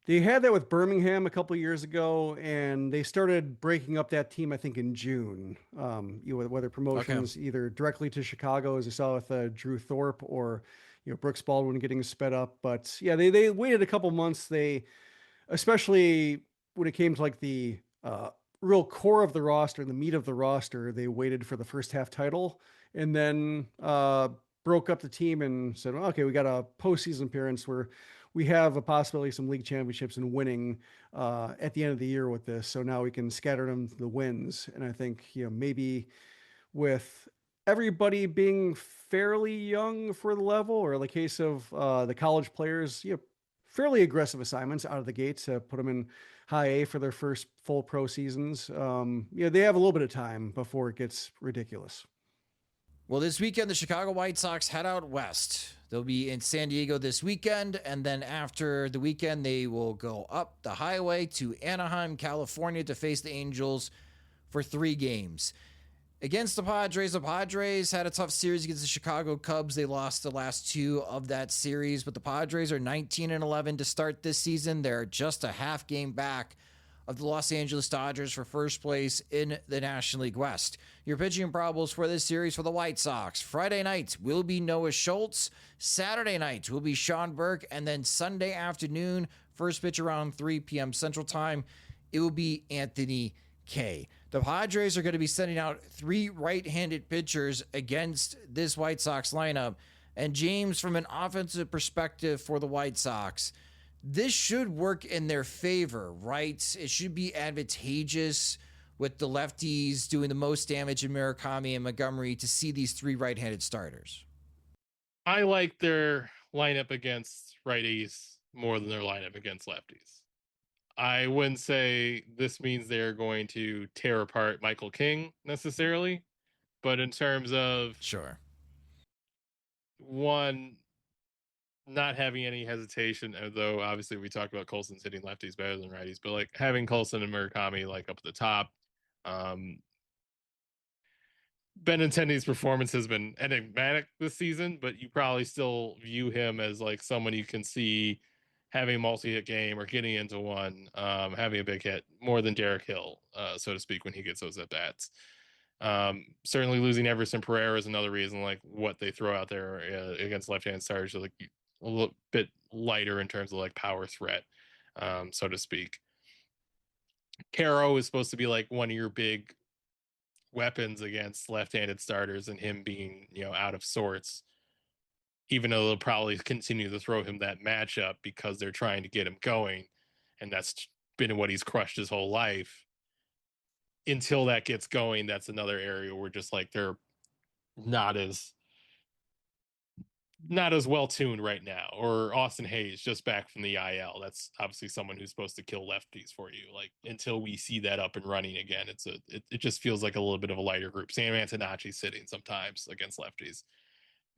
they had that with Birmingham a couple of years ago, and they started breaking up that team, I think, in June. Whether promotions either directly to Chicago, as you saw with Drew Thorpe, or Brooks Baldwin getting sped up. But yeah, they waited a couple months. They, especially when it came to like the real core of the roster, the meat of the roster, they waited for the first half title, and then broke up the team and said, well, okay, we got a postseason appearance where we have a possibility of some league championships and winning at the end of the year with this. So now we can scatter them the wins. And I think, maybe with everybody being fairly young for the level, or in the case of the college players, fairly aggressive assignments out of the gate to put them in high A for their first full pro seasons. They have a little bit of time before it gets ridiculous. Well, this weekend, the Chicago White Sox head out west. They'll be in San Diego this weekend, and then after the weekend, they will go up the highway to Anaheim, California to face the Angels for 3 games. Against the Padres had a tough series against the Chicago Cubs. They lost the last 2 of that series, but the Padres are 19-11 to start this season. They're just a half game back of the Los Angeles Dodgers for first place in the National League West. Your pitching probables for this series for the White Sox: Friday night will be Noah Schultz, Saturday night will be Sean Burke, and then Sunday afternoon, first pitch around 3 p.m. Central Time, it will be Anthony Kay. The Padres are going to be sending out 3 right-handed pitchers against this White Sox lineup. And James, from an offensive perspective for the White Sox, this should work in their favor, right? It should be advantageous with the lefties doing the most damage in Murakami and Montgomery to see these 3 right-handed starters. I like their lineup against righties more than their lineup against lefties. I wouldn't say this means they're going to tear apart Michael King necessarily, but in terms of one, not having any hesitation, although obviously we talked about Colson's hitting lefties better than righties, but like having Colson and Murakami like up at the top. Benintendi's performance has been enigmatic this season, but you probably still view him as like someone you can see having a multi-hit game or getting into one, having a big hit more than Derek Hill, so to speak, when he gets those at bats. Certainly losing Everson Pereira is another reason, like what they throw out there against left-hand starters. Like a little bit lighter in terms of like power threat, so to speak. Quero is supposed to be like one of your big weapons against left-handed starters, and him being, out of sorts, even though they'll probably continue to throw him that matchup because they're trying to get him going, and that's been what he's crushed his whole life. Until that gets going, that's another area where just like they're not as well tuned right now. Or Austin Hayes just back from the IL. That's obviously someone who's supposed to kill lefties for you. Like, until we see that up and running again, it just feels like a little bit of a lighter group. Sam Antonacci sitting sometimes against lefties.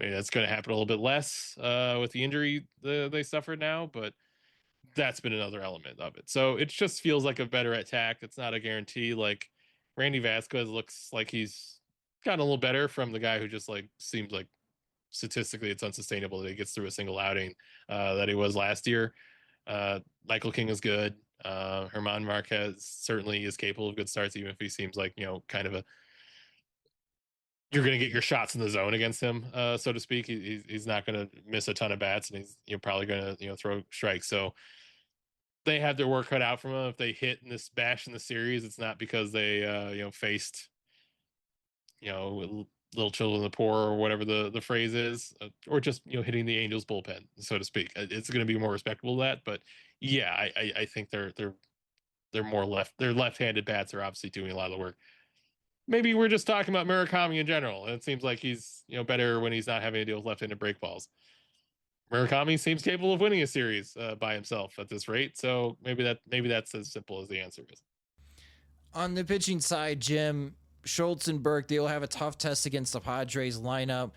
Maybe that's going to happen a little bit less with the injury they suffered now, but that's been another element of it. So it just feels like a better attack. It's not a guarantee. Like, Randy Vasquez looks like he's gotten a little better from the guy who just like seems like statistically it's unsustainable that he gets through a single outing that he was last year. Michael King is good. Herman Marquez certainly is capable of good starts, even if he seems like, kind of you're going to get your shots in the zone against him, so to speak. He's not going to miss a ton of bats, and you're probably going to, throw strikes. So they have their work cut out from them. If they hit in this bash in the series, it's not because they, faced, little children of the poor, or whatever the phrase is, or just, hitting the Angels bullpen, so to speak. It's going to be more respectable than that. But yeah, I think they're more their left-handed bats are obviously doing a lot of the work. Maybe we're just talking about Murakami in general. And it seems like he's, better when he's not having to deal with left-handed break balls. Murakami seems capable of winning a series by himself at this rate. So maybe that's as simple as the answer is. On the pitching side, Jim, Schultz and Burke, they'll have a tough test against the Padres lineup.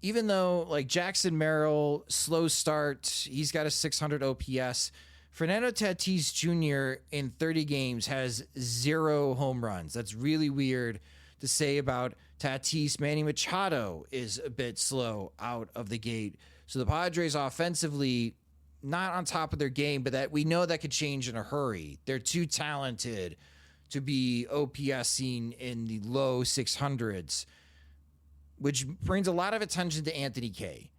Even though, like, Jackson Merrill, slow start, he's got a 600 OPS. Fernando Tatis Jr. in 30 games has 0 home runs. That's really weird to say about Tatis. Manny Machado is a bit slow out of the gate. So the Padres offensively, not on top of their game, but that we know that could change in a hurry. They're too talented to be OPSing in the low 600s, which brings a lot of attention to Anthony Kay.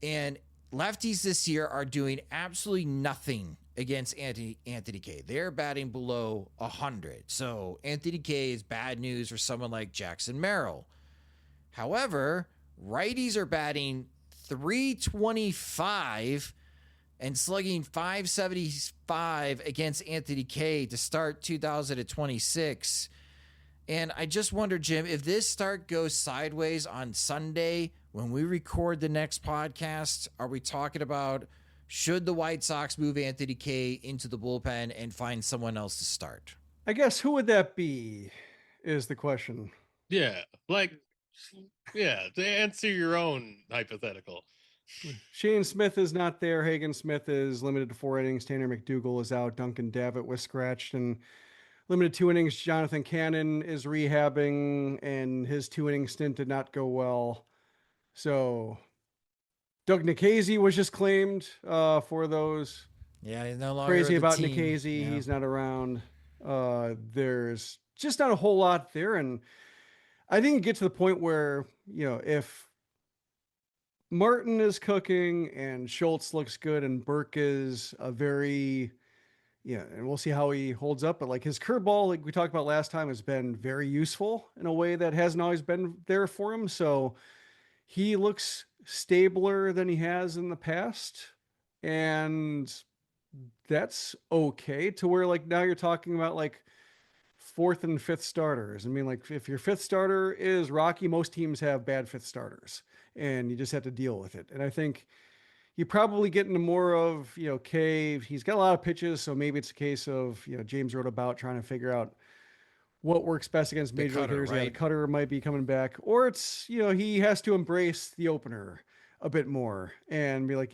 And lefties this year are doing absolutely nothing against Anthony Kay. They're batting below 100. So Anthony Kay is bad news for someone like Jackson Merrill. However, righties are batting .325 and slugging .575 against Anthony Kay to start 2026. And I just wonder, Jim, if this start goes sideways on Sunday when we record the next podcast, are we talking about should the White Sox move Anthony Kay into the bullpen and find someone else to start? I guess who would that be is the question. Yeah, to answer your own hypothetical. Shane Smith is not there. Hagen Smith is limited to 4 innings. Tanner McDougal is out. Duncan Davitt was scratched and limited 2 innings. Jonathan Cannon is rehabbing, and his 2 inning stint did not go well. So Doug Nikhazy was just claimed for those. Yeah, he's no longer crazy about team. Nikhazy. Yeah. He's not around. There's just not a whole lot there. And I think it gets to the point where, if Martin is cooking and Schultz looks good and Burke is a very, and we'll see how he holds up. But like his curveball, like we talked about last time, has been very useful in a way that hasn't always been there for him. So he looks stabler than he has in the past. And that's okay, to where like now you're talking about like 4th and 5th starters. I mean, like if your 5th starter is Rocky, most teams have bad 5th starters and you just have to deal with it. And I think you probably get into more of, Kay. He's got a lot of pitches. So maybe it's a case of, James wrote about trying to figure out what works best against major league hitters. Right? Yeah, the cutter might be coming back, or it's, he has to embrace the opener a bit more and be like,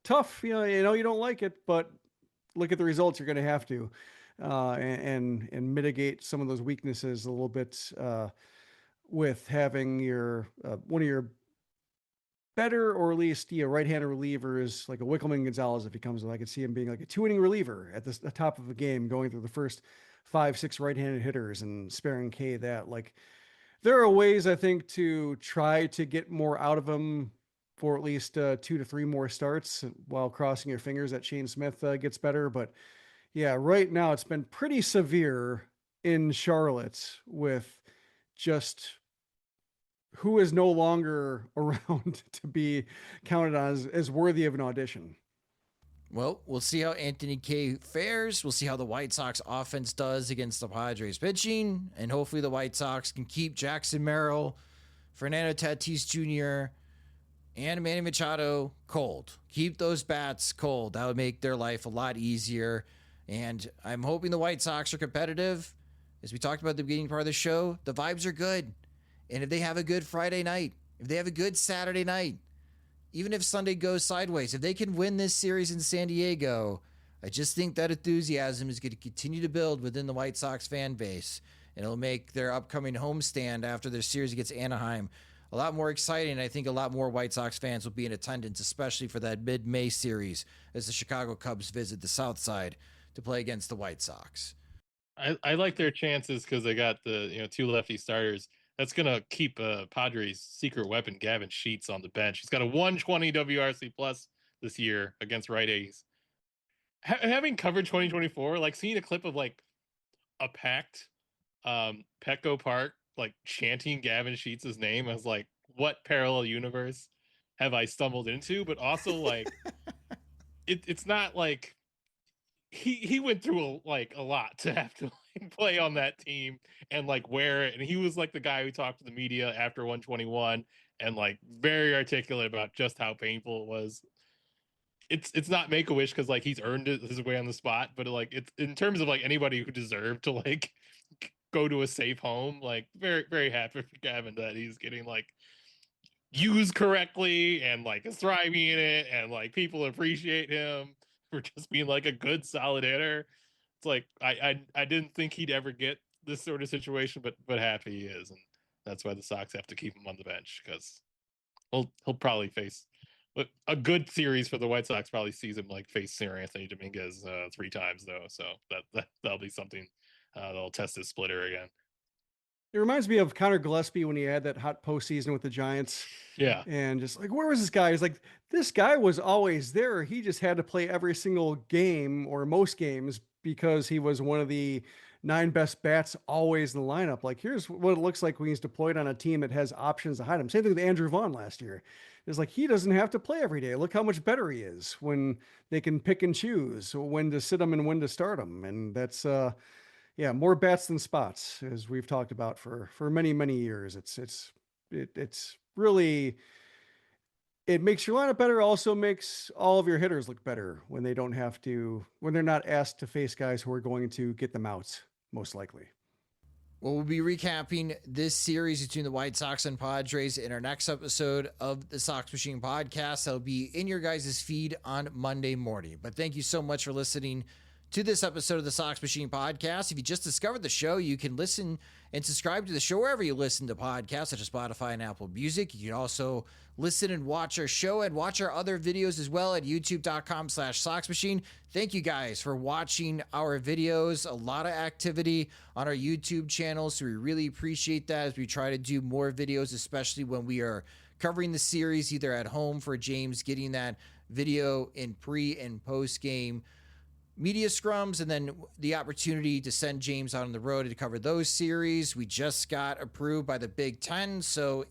tough, you don't like it, but look at the results. You're going to have to, and mitigate some of those weaknesses a little bit, with having your, one of your better, or at least, right-handed relievers, like a Wickelman Gonzalez, if he comes in. I could see him being like a 2-inning reliever at the top of the game, going through the first 5-6 right-handed hitters and sparing K that. Like, there are ways, I think, to try to get more out of him for at least 2 to 3 more starts while crossing your fingers that Shane Smith gets better. But yeah, right now it's been pretty severe in Charlotte with just who is no longer around to be counted on as worthy of an audition. Well, we'll see how Anthony Kay fares. We'll see how the White Sox offense does against the Padres pitching. And hopefully the White Sox can keep Jackson Merrill, Fernando Tatis Jr., and Manny Machado cold. Keep those bats cold. That would make their life a lot easier. And I'm hoping the White Sox are competitive. As we talked about at the beginning part of the show, the vibes are good. And if they have a good Friday night, if they have a good Saturday night, even if Sunday goes sideways, if they can win this series in San Diego, I just think that enthusiasm is going to continue to build within the White Sox fan base. And it'll make their upcoming homestand after their series against Anaheim a lot more exciting. I think a lot more White Sox fans will be in attendance, especially for that mid-May series as the Chicago Cubs visit the South Side to play against the White Sox. I like their chances because they got the 2 lefty starters. That's going to keep Padres' secret weapon, Gavin Sheets, on the bench. He's got a 120 WRC plus this year against righties. Having covered 2024, like seeing a clip of like a packed Petco Park, like chanting Gavin Sheets' name, I was like, what parallel universe have I stumbled into? But also like, it's not like he went through a lot to have to play on that team and like wear it. And he was like the guy who talked to the media after 121 and like very articulate about just how painful it was. It's not Make-A-Wish because like he's earned it his way on the spot, but like it's in terms of like anybody who deserved to like go to a safe home, like very, very happy for Gavin that he's getting like used correctly and like is thriving in it, and like people appreciate him for just being like a good solid hitter. It's like I didn't think he'd ever get this sort of situation, but happy he is, and that's why the Sox have to keep him on the bench because he'll probably face a good series for the White Sox. Probably sees him like face Sir Anthony Dominguez 3 times though, so that'll be something that'll test his splitter again. It reminds me of Connor Gillespie when he had that hot postseason with the Giants. Yeah. And just like, where was this guy? He's like, this guy was always there. He just had to play every single game or most games because he was one of the 9 best bats always in the lineup. Like, here's what it looks like when he's deployed on a team that has options to hide him. Same thing with Andrew Vaughn last year. It's like, he doesn't have to play every day. Look how much better he is when they can pick and choose when to sit him and when to start him. And that's, yeah, more bats than spots, as we've talked about for many, many years. It's really, it makes your lineup better. Also makes all of your hitters look better when they don't have to, when they're not asked to face guys who are going to get them out, most likely. Well, we'll be recapping this series between the White Sox and Padres in our next episode of the Sox Machine podcast. That'll be in your guys' feed on Monday morning. But thank you so much for listening to this episode of the Sox Machine podcast. If you just discovered the show, you can listen and subscribe to the show wherever you listen to podcasts, such as Spotify and Apple Music. You can also listen and watch our show and watch our other videos as well at youtube.com/Sox Machine. Thank you guys for watching our videos. A lot of activity on our YouTube channel, so we really appreciate that as we try to do more videos, especially when we are covering the series either at home for James, getting that video in pre and post game media scrums, and then the opportunity to send James out on the road to cover those series. We just got approved by the Big Ten, so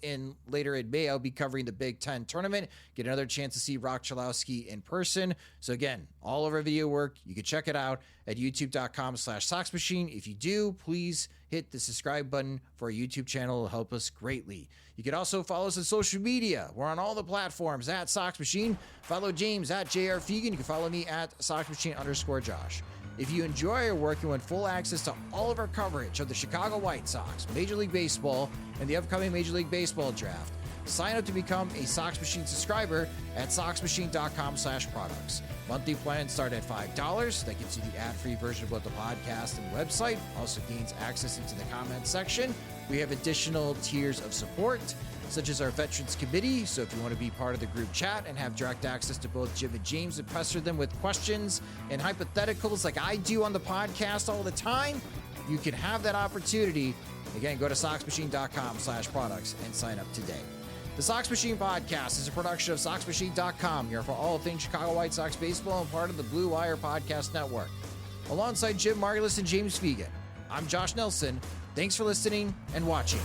later in May, I'll be covering the Big Ten tournament, get another chance to see Rock Chalowski in person. So again, all of our video work, you can check it out at youtube.com/Sox Machine. If you do, please hit the subscribe button for our YouTube channel. It'll help us greatly. You can also follow us on social media. We're on all the platforms at Sox Machine. Follow James at JR Fegan. You can follow me at SoxMachine_Josh. If you enjoy our work and want full access to all of our coverage of the Chicago White Sox, Major League Baseball, and the upcoming Major League Baseball draft, sign up to become a Sox Machine subscriber at SoxMachine.com/products. Monthly plans start at $5. That gives you the ad-free version of both the podcast and the website. Also gains access into the comments section. We have additional tiers of support, such as our Veterans Committee. So if you want to be part of the group chat and have direct access to both Jim and James and pester them with questions and hypotheticals like I do on the podcast all the time, you can have that opportunity. Again, go to SoxMachine.com/products and sign up today. The Sox Machine Podcast is a production of SoxMachine.com, here for all things Chicago White Sox baseball and part of the Blue Wire Podcast Network. Alongside Jim Margulis and James Fegan, I'm Josh Nelson. Thanks for listening and watching.